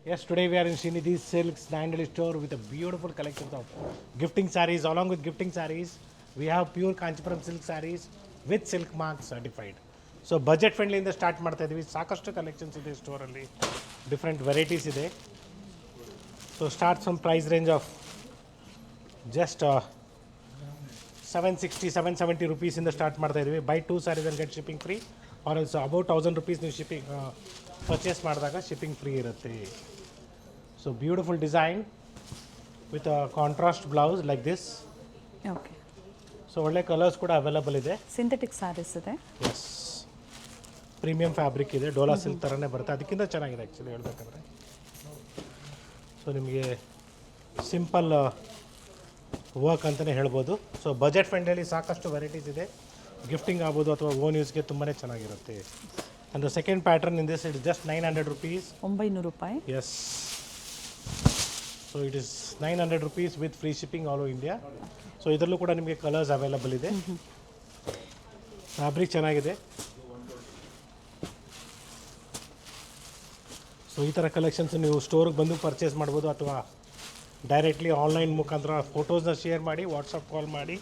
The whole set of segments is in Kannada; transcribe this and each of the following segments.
Yes, today we are in Srinidhi Silks Nandali store with a beautiful collection of gifting sarees. Along with gifting sarees, we have pure Kanchipuram silk sarees with silk mark certified. So budget ಫ್ರೆಂಡ್ಲಿಯಿಂದ ಸ್ಟಾರ್ಟ್ ಮಾಡ್ತಾ ಇದ್ದೀವಿ. ಸಾಕಷ್ಟು ಕಲೆಕ್ಷನ್ಸ್ ಇದೆ ಸ್ಟೋರಲ್ಲಿ, ಡಿಫ್ರೆಂಟ್ ವೆರೈಟೀಸ್ ಇದೆ. So start from price range of just 760 770 ರುಪೀಸಿಂದ ಸ್ಟಾರ್ಟ್ ಮಾಡ್ತಾ ಇದ್ದೀವಿ. Buy 2 sarees and get shipping free, or also about 1000 rupees ನೀವು ಶಿಪ್ಪಿಂಗ್ ಪರ್ಚೇಸ್ ಮಾಡಿದಾಗ ಶಿಪ್ಪಿಂಗ್ ಫ್ರೀ ಇರುತ್ತೆ. So beautiful design with contrast blouse like this. Okay, so ಒಳ್ಳೆ ಕಲರ್ಸ್ ಕೂಡ ಅವೈಲಬಲ್ ಇದೆ. ಸಿಂಥೆಟಿಕ್ ಸ್ಯಾರೀಸ್ ಇದೆ. ಎಸ್, ಪ್ರೀಮಿಯಂ ಫ್ಯಾಬ್ರಿಕ್ ಇದೆ, ಡೋಲಾ ಸಿಲ್ಕ್ ಥರನೇ ಬರುತ್ತೆ. ಅದಕ್ಕಿಂತ ಚೆನ್ನಾಗಿದೆ ಆ್ಯಕ್ಚುಲಿ ಹೇಳ್ಬೇಕಂದ್ರೆ. ಸೊ ನಿಮಗೆ ಸಿಂಪಲ್ ವರ್ಕ್ ಅಂತಲೇ ಹೇಳ್ಬೋದು. ಸೊ ಬಜೆಟ್ ಫ್ರೆಂಡಲ್ಲಿ ಸಾಕಷ್ಟು ವೆರೈಟೀಸ್ ಇದೆ. ಗಿಫ್ಟಿಂಗ್ ಆಗ್ಬೋದು ಅಥವಾ ಓನ್ ಯೂಸ್ಗೆ ತುಂಬಾ ಚೆನ್ನಾಗಿರುತ್ತೆ. And the second pattern in this it just 900 rupees. 900 ರೂಪಾಯಿ. Yes, so it is 900 rupees with free shipping all over India. So ಇದರಲ್ಲೂ ಕೂಡ ನಿಮಗೆ ಕಲರ್ಸ್ ಅವೈಲಬಲ್ ಇದೆ. ಫ್ಯಾಬ್ರಿಕ್ ಚೆನ್ನಾಗಿದೆ. ಸೊ ಈ ಥರ ಕಲೆಕ್ಷನ್ಸ್ ನೀವು ಸ್ಟೋರ್ಗೆ ಬಂದು ಪರ್ಚೇಸ್ ಮಾಡ್ಬೋದು, ಅಥವಾ ಡೈರೆಕ್ಟ್ಲಿ ಆನ್ಲೈನ್ ಮುಖಾಂತರ ಫೋಟೋಸ್ನ ಶೇರ್ ಮಾಡಿ, ವಾಟ್ಸಪ್ ಕಾಲ್ ಮಾಡಿ,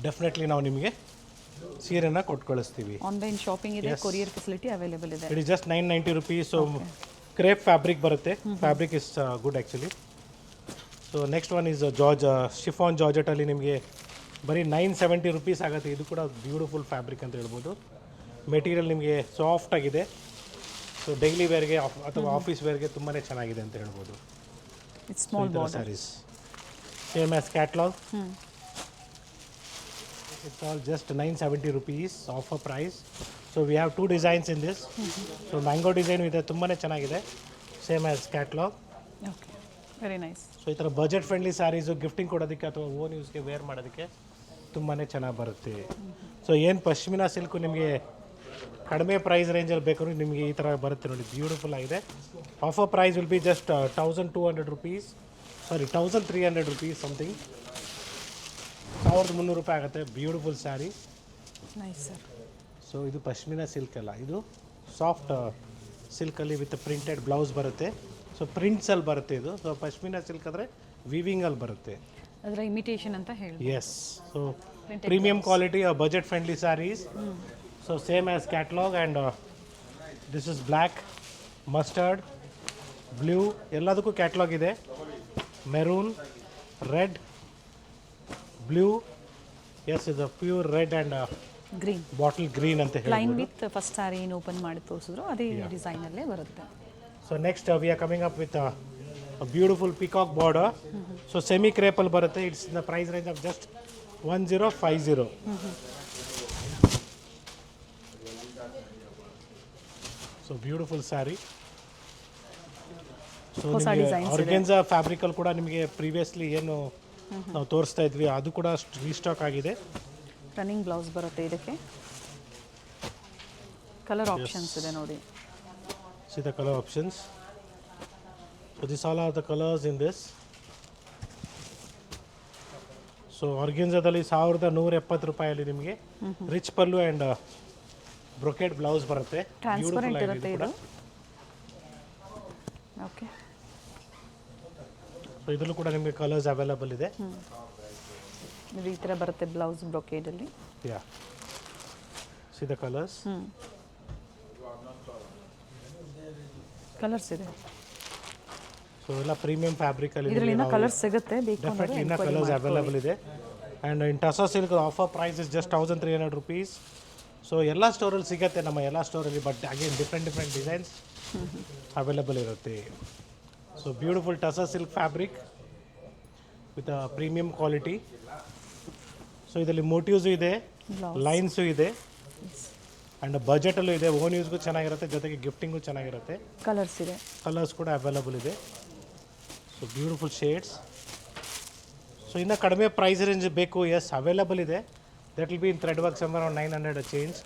ಡೆಫಿನೆಟ್ಲಿ ನಾವು ನಿಮಗೆ ಸೀರೆನ ಕೊಟ್ಟು ಕಳಿಸ್ತೀವಿ. ಆನ್ಲೈನ್ ಶಾಪಿಂಗ್ ಇದೆ, ಕೊರಿಯರ್ ಫೆಸಿಲಿಟಿ ಅವೈಲೇಬಲ್ ಇದೆ. It is just 990 rupees. So crepe fabric ಬರುತ್ತೆ. Fabric is good actually. So next one is chiffon ಜಾರ್ಜೆಟಲ್ಲಿ ನಿಮಗೆ ಬರೀ 970 ರುಪೀಸ್ ಆಗುತ್ತೆ. ಇದು ಕೂಡ ಬ್ಯೂಟಿಫುಲ್ ಫ್ಯಾಬ್ರಿಕ್ ಅಂತ ಹೇಳ್ಬೋದು. ಮೆಟೀರಿಯಲ್ ನಿಮಗೆ ಸಾಫ್ಟ್ ಆಗಿದೆ. ಸೊ ಡೈಲಿ ವೇರ್ಗೆ ಅಥವಾ ಆಫೀಸ್ ವೇರ್ಗೆ ತುಂಬಾ ಚೆನ್ನಾಗಿದೆ ಅಂತ ಹೇಳ್ಬೋದು. It's small border saris same as catalogue. It's all just 970 rupees offer price. So we have 2 designs in this. So mango design ಇದೆ, ತುಂಬಾ ಚೆನ್ನಾಗಿದೆ, same as catalogue. Okay, very nice. So ಈ ಥರ ಬಜೆಟ್ ಫ್ರೆಂಡ್ಲಿ ಸ್ಯಾರೀಸು ಗಿಫ್ಟಿಂಗ್ ಕೊಡೋದಕ್ಕೆ ಅಥವಾ ಓನ್ ಯೂಸ್ಗೆ ವೇರ್ ಮಾಡೋದಕ್ಕೆ ತುಂಬಾ ಚೆನ್ನಾಗಿ ಬರುತ್ತೆ. ಸೊ ಏನು ಪಶ್ಮಿನಾ ಸಿಲ್ಕು ನಿಮಗೆ ಕಡಿಮೆ ಪ್ರೈಸ್ ರೇಂಜಲ್ಲಿ ಬೇಕಾದ್ರೂ ನಿಮಗೆ ಈ ಥರ ಬರುತ್ತೆ ನೋಡಿ, ಬ್ಯೂಟಿಫುಲ್ ಆಗಿದೆ. Offer price will be just 1200 rupees, sorry 1300 rupees something. 1300 ರೂಪಾಯಿ ಆಗುತ್ತೆ. Beautiful sari. Nice sir. So ಇದು ಪಶ್ಮಿನಾ ಸಿಲ್ಕ್ ಅಲ್ಲ, ಇದು ಸಾಫ್ಟ್ ಸಿಲ್ಕಲ್ಲಿ ವಿತ್ ಪ್ರಿಂಟೆಡ್ ಬ್ಲೌಸ್ ಬರುತ್ತೆ. ಸೊ ಪ್ರಿಂಟ್ಸಲ್ಲಿ ಬರುತ್ತೆ ಇದು. ಸೊ ಪಶ್ಮಿನಾ ಸಿಲ್ಕ್ ಅಂದರೆ ವಿವಿಂಗಲ್ಲಿ ಬರುತ್ತೆ. ಅದರ ಇಮಿಟೇಷನ್ ಅಂತ ಹೇಳಿ. Yes, so premium quality budget friendly saris. So same as catalogue. And this is black, mustard, blue, ಎಲ್ಲದಕ್ಕೂ ಕ್ಯಾಟ್ಲಾಗ್ ಇದೆ. ಮೆರೂನ್, ರೆಡ್, ಬ್ಲೂ, ಎಸ್ ಇದು pure red and green, bottle green ಅಂತ ಲೈನ್ ಹೇಳಿ. ವಿತ್ ಫಸ್ಟ್ ಸ್ಯಾರಿ ಏನು ಓಪನ್ ಮಾಡಿ ತೋರಿಸಿದ್ರು ಅದೇ ಡಿಸೈನಲ್ಲೇ ಬರುತ್ತೆ. So next we are coming up with beautiful peacock border. So semi ಕ್ರೇಪಲ್ಲಿ ಬರುತ್ತೆ. It's the price range of just 1050. So beautiful sari. So organza ಫ್ಯಾಬ್ರಿಕಲ್ಲಿ ಕೂಡ ನಿಮಗೆ ಪ್ರೀವಿಯಸ್ಲಿ ಏನು ನಾವು ತೋರಿಸ್ತಾ ಇದ್ವಿ ಅದು ಕೂಡ ರೀಸ್ಟಾಕ್ ಆಗಿದೆ. ರನ್ನಿಂಗ್ ಬ್ಲೌಸ್ ಬರುತ್ತೆ ಇದಕ್ಕೆ. ಕಲರ್ ಆಪ್ಷನ್ಸ್ ಇದೆ ನೋಡಿ. See the color options. So these all are the colors in this. So ಆರ್ಗೆನ್ಸಾದಲ್ಲಿ 1170 ರೂಪಾಯಲ್ಲಿ ನಿಮಗೆ rich pallu and brocade blouse ಬರುತ್ತೆ. ಟ್ರಾನ್ಸ್ಪರೆಂಟ್ ಇರುತ್ತೆ ಇದು. ಓಕೆ, ಸೊ ಇದರಲ್ಲೂ ಕೂಡ ನಿಮಗೆ ಕಲರ್ಸ್ ಅವೈಲಬಲ್ ಇದೆ. ಇದು ಈ ಥರ ಬರುತ್ತೆ ಬ್ಲೌಸ್ ಬ್ರೊಕೇಡಲ್ಲಿ. Yeah, see the colours. Colours ಇದೆ. ಸೊ ಎಲ್ಲ ಪ್ರೀಮಿಯಂ ಫ್ಯಾಬ್ರಿಕಲ್ಲಿ ಇದರಲ್ಲಿ ಇನ್ನೂ ಕಲರ್ಸ್ ಸಿಗುತ್ತೆ, ಬೇಕು ಡೆಫಿನೆಟ್ಲಿ ಇನ್ನೂ ಕಲರ್ಸ್ ಅವೈಲಬಲ್ ಇದೆ. And in tussar silk offer price is just 1300 rupees. So ಎಲ್ಲ ಸ್ಟೋರಲ್ಲಿ ಸಿಗುತ್ತೆ, ನಮ್ಮ ಎಲ್ಲ ಸ್ಟೋರಲ್ಲಿ, but again different designs available ಇರುತ್ತೆ. So beautiful tussar silk fabric with premium quality. So ಇದರಲ್ಲಿ ಮೋಟಿವ್ಸು ಇದೆ, ಲೈನ್ಸು ಇದೆ, ಆ್ಯಂಡ್ ಬಜೆಟಲ್ಲೂ ಇದೆ. ಓನ್ ಯೂಸ್ಗೂ ಚೆನ್ನಾಗಿರುತ್ತೆ, ಜೊತೆಗೆ ಗಿಫ್ಟಿಂಗು ಚೆನ್ನಾಗಿರುತ್ತೆ. ಕಲರ್ಸ್ ಇದೆ, ಕಲರ್ಸ್ ಕೂಡ ಅವೈಲಬಲ್ ಇದೆ. So beautiful shades. ಸೊ ಇನ್ನು ಕಡಿಮೆ ಪ್ರೈಸ್ ರೇಂಜ್ ಬೇಕು, ಎಸ್ ಅವೈಲಬಲ್ ಇದೆ. That will be in thread work somewhere around 900 change.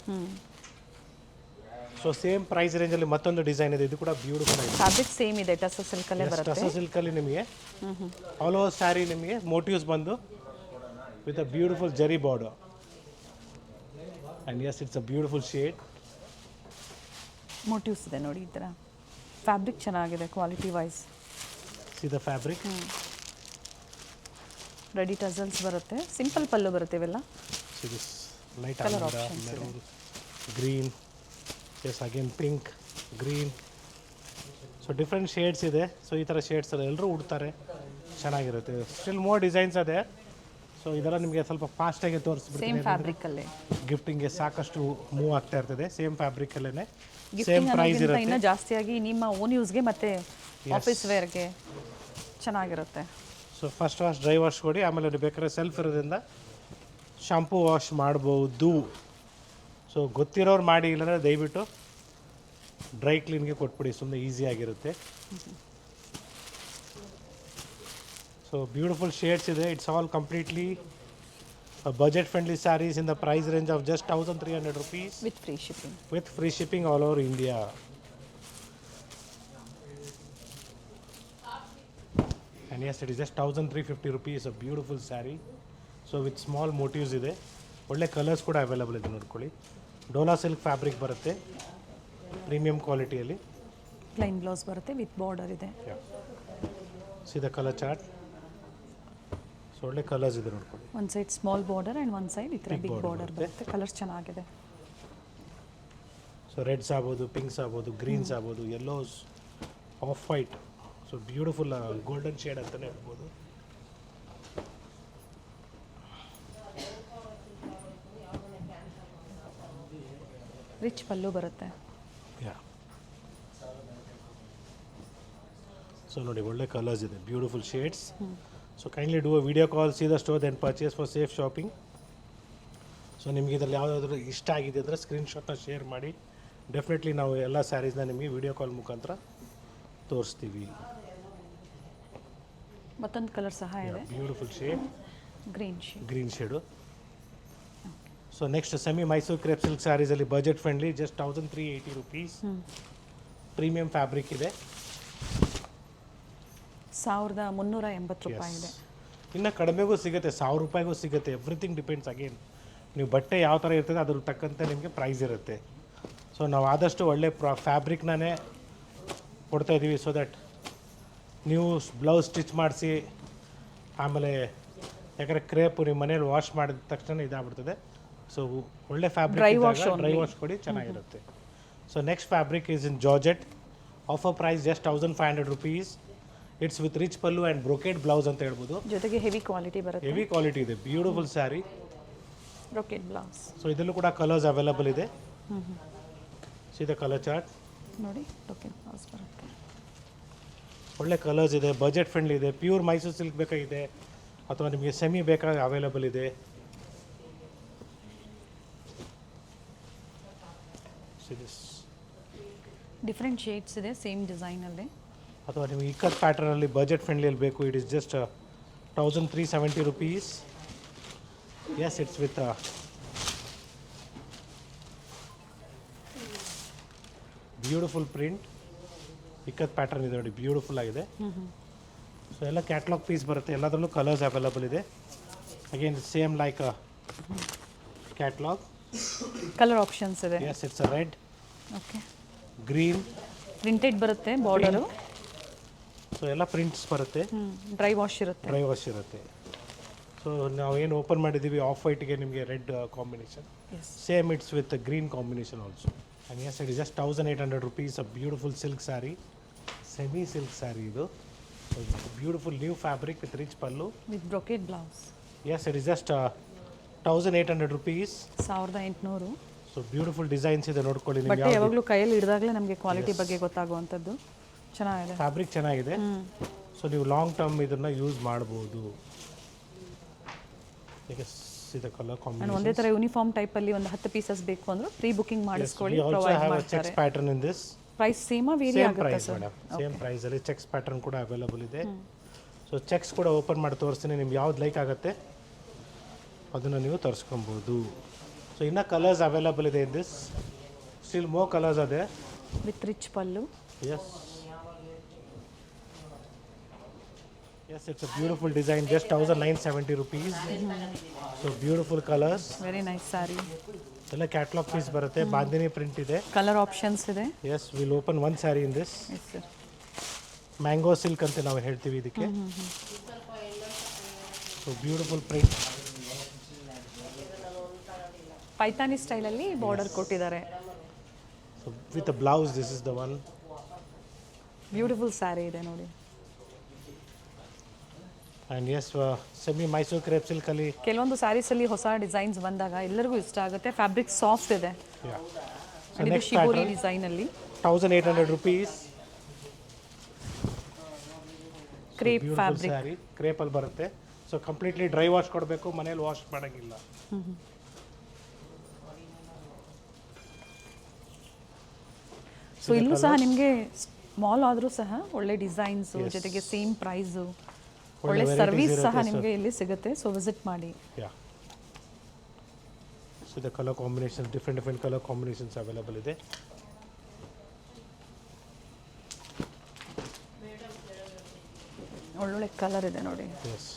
So same price ರೇಂಜಲ್ಲಿ ಮತ್ತೊಂದು ಡಿಸೈನ್ ಇದೆ, ಇದು ಕೂಡ ಬ್ಯೂಟಿಫುಲ್ ಆಗಿದೆ. ಫ್ಯಾಬ್ರಿಕ್ ಸೇಮ್ ಇದೆ, ಟಸಾ ಸಿಲ್ಕಲ್ಲೇ ಬರುತ್ತೆ. ಟಸಾ ಸಿಲ್ಕಲ್ಲಿ ನಿಮಗೆ ಆಲ್ ಓವರ್ ಸ್ಯಾರಿ ನಿಮಗೆ ಮೋಟಿವ್ಸ್ ಬಂದು with a beautiful zari border. And yes it's a beautiful shade. Motifs ಇದೆ ನೋಡಿ ಈ ಥರ. ಫ್ಯಾಬ್ರಿಕ್ ಚೆನ್ನಾಗಿದೆ quality wise. See the fabric. Ready tassels ಬರುತ್ತೆ, ಸಿಂಪಲ್ ಪಲ್ಲು ಬರುತ್ತೆ ಇವೆಲ್ಲ. See this light Colour almond, options ಇದೆ. Maroon, green, yes again pink, green. So different shades ಇದೆ. ಸೊ ಈ ಥರ ಶೇಡ್ಸ್ ಎಲ್ಲ ಎಲ್ಲರೂ ಉಡ್ತಾರೆ, ಚೆನ್ನಾಗಿರುತ್ತೆ. ಸ್ಟಿಲ್ ಮೋರ್ ಡಿಸೈನ್ಸ್ ಅದೇ. ಸೊ ಇದೆಲ್ಲ ನಿಮಗೆ ಸ್ವಲ್ಪ ಫಾಸ್ಟಾಗಿ ಸೇಮ್ ತೋರಿಸ್ಬಿಡ್ತೀನಿ. ಫ್ಯಾಬ್ರಿಕಲ್ಲೇ ಗಿಫ್ಟಿಂಗ್ಗೆ ಸಾಕಷ್ಟು ಮೂವ್ ಆಗ್ತಾ ಇರ್ತದೆ. ಸೇಮ್ ಫ್ಯಾಬ್ರಿಕಲ್ಲೇ ಸೇಮ್ ಗಿಫ್ಟಿಂಗ್ ಪ್ರೈಸ್ ಅನ್ನೋದಕ್ಕಿಂತ ಇರುತ್ತೆ. ಇನ್ನೂ ಜಾಸ್ತಿಯಾಗಿ ನಿಮ್ಮ ಓನ್ ಯೂಸ್ಗೆ ಮತ್ತು ಆಫೀಸ್ ವೇರ್ಗೆ ಚೆನ್ನಾಗಿರುತ್ತೆ. So first wash dry wash ಕೊಡಿ, ಆಮೇಲೆ ನೀವು ಬೇಕಾದ್ರೆ ಸೆಲ್ಫ್ ಇರೋದ್ರಿಂದ ಶಾಂಪೂ ವಾಶ್ ಮಾಡ್ಬೋದು. ಸೊ ಗೊತ್ತಿರೋರು ಮಾಡಿ, ಇಲ್ಲಾಂದರೆ ದಯವಿಟ್ಟು ಡ್ರೈ ಕ್ಲೀನ್ಗೆ ಕೊಟ್ಬಿಡಿ, ಸುಮ್ಮನೆ ಈಸಿಯಾಗಿರುತ್ತೆ. ಸೊ ಬ್ಯೂಟಿಫುಲ್ ಶೇಡ್ಸ್ ಇದೆ. It's all completely budget friendly sarees in the price range of just 1300 rupees with free shipping. with free shipping all over India. And yes, it is just 1350 rupees, a beautiful saree. So with small motives ಇದೆ, ಒಳ್ಳೆ ಕಲರ್ಸ್ ಕೂಡ ಅವೈಲಬಲ್ ಇದೆ ನೋಡ್ಕೊಳ್ಳಿ. ಡೋಲಾ ಸಿಲ್ಕ್ ಫ್ಯಾಬ್ರಿಕ್ ಬರುತ್ತೆ, ಪ್ರೀಮಿಯಂ ಕ್ವಾಲಿಟಿಯಲ್ಲಿ. ಪ್ಲೈನ್ ಬ್ಲೌಸ್ ಬರುತ್ತೆ ವಿತ್ ಬಾರ್ಡರ್ ಇದೆ. See the colour chart. So ಒಳ್ಳೆ ಕಲರ್ಸ್ ಇದೆ ನೋಡ್ಕೊಳ್ಳಿ. ಒಂದು ಸೈಡ್ ಸ್ಮಾಲ್ ಬಾರ್ಡರ್ ಆ್ಯಂಡ್ ಒಂದು ಸೈಡ್ ಈ ಥರ Big ಬಿಗ್ border ಬಾರ್ಡರ್ ಬರುತ್ತೆ. ಕಲರ್ಸ್ ಚೆನ್ನಾಗಿದೆ. ಸೊ ರೆಡ್ಸ್ ಆಗ್ಬೋದು, ಪಿಂಕ್ಸ್ ಆಗ್ಬೋದು, ಗ್ರೀನ್ಸ್ ಆಗ್ಬೋದು, yellows, off white. So beautiful golden shade ಅಂತಲೇ ಹೇಳ್ಬೋದು. ರಿಚ್ ಪಲ್ಲು ಬರುತ್ತೆ. ಯಾ. ಸೊ ನೋಡಿ ಒಳ್ಳೆ ಕಲರ್ಸ್ ಇದೆ, beautiful shades. So kindly do a video call, see the store, then purchase for safe shopping. So ನಿಮಗೆ ಇದರಲ್ಲಿ ಯಾವುದಾದ್ರೂ ಇಷ್ಟ ಆಗಿದೆ ಅಂದರೆ ಸ್ಕ್ರೀನ್ಶಾಟ್ನ ಶೇರ್ ಮಾಡಿ. ಡೆಫಿನೆಟ್ಲಿ ನಾವು ಎಲ್ಲ ಸ್ಯಾರೀಸ್ನ ನಿಮಗೆ ವಿಡಿಯೋ ಕಾಲ್ ಮುಖಾಂತರ ತೋರಿಸ್ತೀವಿ. ಮತ್ತೊಂದು ಕಲರ್ ಸಹ ಇದೆ, beautiful shade, green shade. Green shade. So next semi Mysuru crepe silk ಸ್ಯಾರೀಸಲ್ಲಿ budget friendly, just 1380 rupees. Premium fabric ಇದೆ. 1380 ರೂಪಾಯಿ ಇದೆ. ಇನ್ನು ಕಡಿಮೆಗೂ ಸಿಗುತ್ತೆ, 1000 ರೂಪಾಯಿಗೂ ಸಿಗುತ್ತೆ. Everything depends. ಅಗೇನ್ ನೀವು ಬಟ್ಟೆ ಯಾವ ಥರ ಇರ್ತದೆ ಅದ್ರ ತಕ್ಕಂತೆ ನಿಮಗೆ ಪ್ರೈಸ್ ಇರುತ್ತೆ. ಸೊ ನಾವು ಆದಷ್ಟು ಒಳ್ಳೆ ಫ್ಯಾಬ್ರಿಕ್ನೇ ಕೊಡ್ತಾ ಇದ್ದೀವಿ. ಸೊ ದಟ್ ನೀವು ಬ್ಲೌಸ್ ಸ್ಟಿಚ್ ಮಾಡಿಸಿ ಆಮೇಲೆ, ಯಾಕಂದರೆ ಕ್ರೇಪು ನಿಮ್ಮ ಮನೇಲಿ ವಾಶ್ ಮಾಡಿದ ತಕ್ಷಣ ಇದಾಗ್ಬಿಡ್ತದೆ. ಸೊ ಒಳ್ಳೆ fabric Dry wash dry only. Wash ಕೊಡಿ, ಚೆನ್ನಾಗಿರುತ್ತೆ. So next fabric is in georgette. Offer price just 1500 rupees. It's with rich pallu and brocade blouse ಅಂತ ಹೇಳ್ಬೋದು. ಜೊತೆಗೆ ಹೆವಿ ಕ್ವಾಲಿಟಿ ಬರುತ್ತೆ. ಹೆವಿ ಕ್ವಾಲಿಟಿ ಇದೆ, beautiful sari. Brocade blouse so ಇದರಲ್ಲೂ ಕೂಡ ಕಲರ್ಸ್ ಅವೈಲಬಲ್ ಇದೆ. ಸೀದಾ ಕಲರ್ ಚಾರ್ಟ್. ನೋಡಿ, ಬ್ರೊಕೇಡ್ ಬ್ಲೌಸ್ ಬರುತ್ತೆ. ಒಳ್ಳೆ ಕಲರ್ಸ್ ಇದೆ, ಬಜೆಟ್ ಫ್ರೆಂಡ್ಲಿ ಇದೆ. ಪ್ಯೂರ್ ಮೈಸೂರು ಸಿಲ್ಕ್ ಬೇಕಾಗಿದೆ ಅಥವಾ ನಿಮಗೆ ಸೆಮಿ ಬೇಕಾಗಿ ಅವೈಲಬಲ್ ಇದೆ. ಡಿಫ್ರೆಂಟ್ ಶೇಡ್ಸ್ ಇದೆ ಸೇಮ್ ಡಿಸೈನಲ್ಲಿ. ಅಥವಾ ನಿಮಗೆ ಇಕ್ಕತ್ ಪ್ಯಾಟರ್ನಲ್ಲಿ ಬಜೆಟ್ ಫ್ರೆಂಡ್ಲಿಯಲ್ಲಿ ಬೇಕು, it is just 1370 rupees. Yes, it's with beautiful print. Ikat pattern ಇದೆ ನೋಡಿ, ಬ್ಯೂಟಿಫುಲ್ ಆಗಿದೆ. ಸೊ ಎಲ್ಲ ಕ್ಯಾಟ್ಲಾಗ್ ಪೀಸ್ ಬರುತ್ತೆ, ಎಲ್ಲದರಲ್ಲೂ ಕಲರ್ಸ್ ಅವೈಲಬಲ್ ಇದೆ. Again same like catalogue. Colour options ಇದೆ. Yes, it's red, okay, green, printed ಬರುತ್ತೆ ಬಾರ್ಡರು. ಸೊ ಎಲ್ಲ ಪ್ರಿಂಟ್ಸ್ ಬರುತ್ತೆ. ಡ್ರೈ ವಾಶ್ ಇರುತ್ತೆ. ಡ್ರೈ ವಾಶ್ ಇರುತ್ತೆ. ಸೊ ನಾವು ಏನು ಓಪನ್ ಮಾಡಿದ್ದೀವಿ ಆಫ್ ವೈಟ್ಗೆ ನಿಮಗೆ red combination. Yes, same it's with green combination also. And yes, it is just 1800 rupees. A beautiful silk sari, semi silk sari ಇದು. Beautiful new fabric with rich pallu. With brocade blouse. Yes, it is just 1800 rupees. 1800. So beautiful designs ಇದೆ ನೋಡ್ಕೊಳ್ಳಿ. ಬಟ್ಟೆ ನಿಮಗೆ ಯಾವಾಗಲೂ ಕೈಯಲ್ಲಿ ಹಿಡಿದಾಗಲೇ ನಮಗೆ ಕ್ವಾಲಿಟಿ ಬಗ್ಗೆ ಗೊತ್ತಾಗುವಂಥದ್ದು. ಚೆನ್ನಾಗಿದೆ, ಫ್ಯಾಬ್ರಿಕ್ ಚೆನ್ನಾಗಿದೆ. ಸೊ ನೀವು ಲಾಂಗ್ ಟರ್ಮ್ ಇದನ್ನು ಯೂಸ್ ಮಾಡ್ಬೋದು. ಈಗ ಸೀದಾ ಕಲರ್ ನಾನು ಕಾಂಬಿನೇಷನ್. ಒಂದೇ ಥರ ಯೂನಿಫಾರ್ಮ್ ಟೈಪಲ್ಲಿ ಒಂದು 10 ಪೀಸಸ್ ಬೇಕು ಅಂದ್ರೆ ಪ್ರೀ ಬುಕಿಂಗ್ ಮಾಡಿಸ್ಕೊಳ್ಳಿ, ಪ್ರೊವೈಡ್ ಮಾಡ್ತಾರೆ. Checks pattern in this. Price ಸೇಮಾ ವೇರಿ ಸೇಮ್ ಆಗುತ್ತೆ ಪ್ರೈಸ್ ಸರ್. ಮೇಡಮ್, ಸೇಮ್ ಪ್ರೈಸಲ್ಲಿ ಚೆಕ್ಸ್ ಪ್ಯಾಟರ್ನ್ ಕೂಡ ಅವೈಲಬಲ್ ಇದೆ. ಸೊ ಚೆಕ್ಸ್ ಕೂಡ ಓಪನ್ ಮಾಡಿ ತೋರಿಸ್ತೀನಿ, ನಿಮ್ಗೆ ಯಾವ್ದು ಲೈಕ್ ಆಗುತ್ತೆ ಅದನ್ನು ನೀವು ತರಿಸ್ಕೊಬೋದು. ಸೊ ಇನ್ನೂ ಕಲರ್ಸ್ ಅವೈಲಬಲ್ ಇದೆ in this. Still more colours ಅದೇ. With rich pallu. Yes, Yes, it's a beautiful design, just 1970 rupees. So beautiful colors. Very nice sari. ಎಲ್ಲ ಕ್ಯಾಟ್ಲಾಗ್ ಪೀಸ್ ಬರುತ್ತೆ, ಬಾಂದಿನಿ ಪ್ರಿಂಟ್ ಇದೆ. ಕಲರ್ ಆಪ್ಷನ್ಸ್ ಇದೆ. Yes, we'll open one saree in this. Yes sir. Mango silk ಅಂತ ನಾವು ಹೇಳ್ತೀವಿ ಇದಕ್ಕೆ. So beautiful print. ಪೈತಾನಿ ಸ್ಟೈಲಲ್ಲಿ ಬಾರ್ಡರ್ ಕೊಟ್ಟಿದ್ದಾರೆ. So with blouse, this is the one. Beautiful sari ಇದೆ ನೋಡಿ. And yes semi Mysuru crepe ಸಿಲ್ಕಲ್ಲಿ. ಕೆಲವೊಂದು ಸ್ಯಾರೀಸಲ್ಲಿ ಹೊಸ ಡಿಸೈನ್ಸ್ ಬಂದಾಗ ಎಲ್ಲರಿಗೂ ಇಷ್ಟ ಆಗುತ್ತೆ. ಫ್ಯಾಬ್ರಿಕ್ ಸಾಫ್ಟ್ ಇದೆ. ಸೊ ಇದು ನೆಕ್ಸ್ಟ್ ಶಿಬೋರಿ ಪ್ಯಾಟರ್ನ್ ಡಿಸೈನಲ್ಲಿ 1800 rupees. Crepe beautiful fabric. Sari ಕ್ರೇಪಲ್ಲಿ ಬರುತ್ತೆ. ಸೊ ಕಂಪ್ಲೀಟ್ಲಿ ಡ್ರೈ ವಾಶ್ ಕೊಡಬೇಕು, ಮನೇಲಿ ವಾಶ್ ಮಾಡೋಂಗಿಲ್ಲ. ಸೊ ಇಲ್ಲೂ ಸಹ ನಿಮಗೆ ಸ್ಮಾಲ್ ಆದರೂ ಸಹ ಒಳ್ಳೆ ಡಿಸೈನ್ಸು, ಜೊತೆಗೆ ಸೇಮ್ ಪ್ರೈಸು, ಒಳ್ಳೆ ಸರ್ವಿಸ್ ಸಹ ನಿಮಗೆ ಇಲ್ಲಿ ಸಿಗುತ್ತೆ. ಸೊ ವಿಸಿಟ್ ಮಾಡಿ. Yeah, so the colour combination, different colour combinations available ಇದೆ. ಒಳ್ಳೊಳ್ಳೆ ಕಲರ್ ಇದೆ ನೋಡಿ. Yes,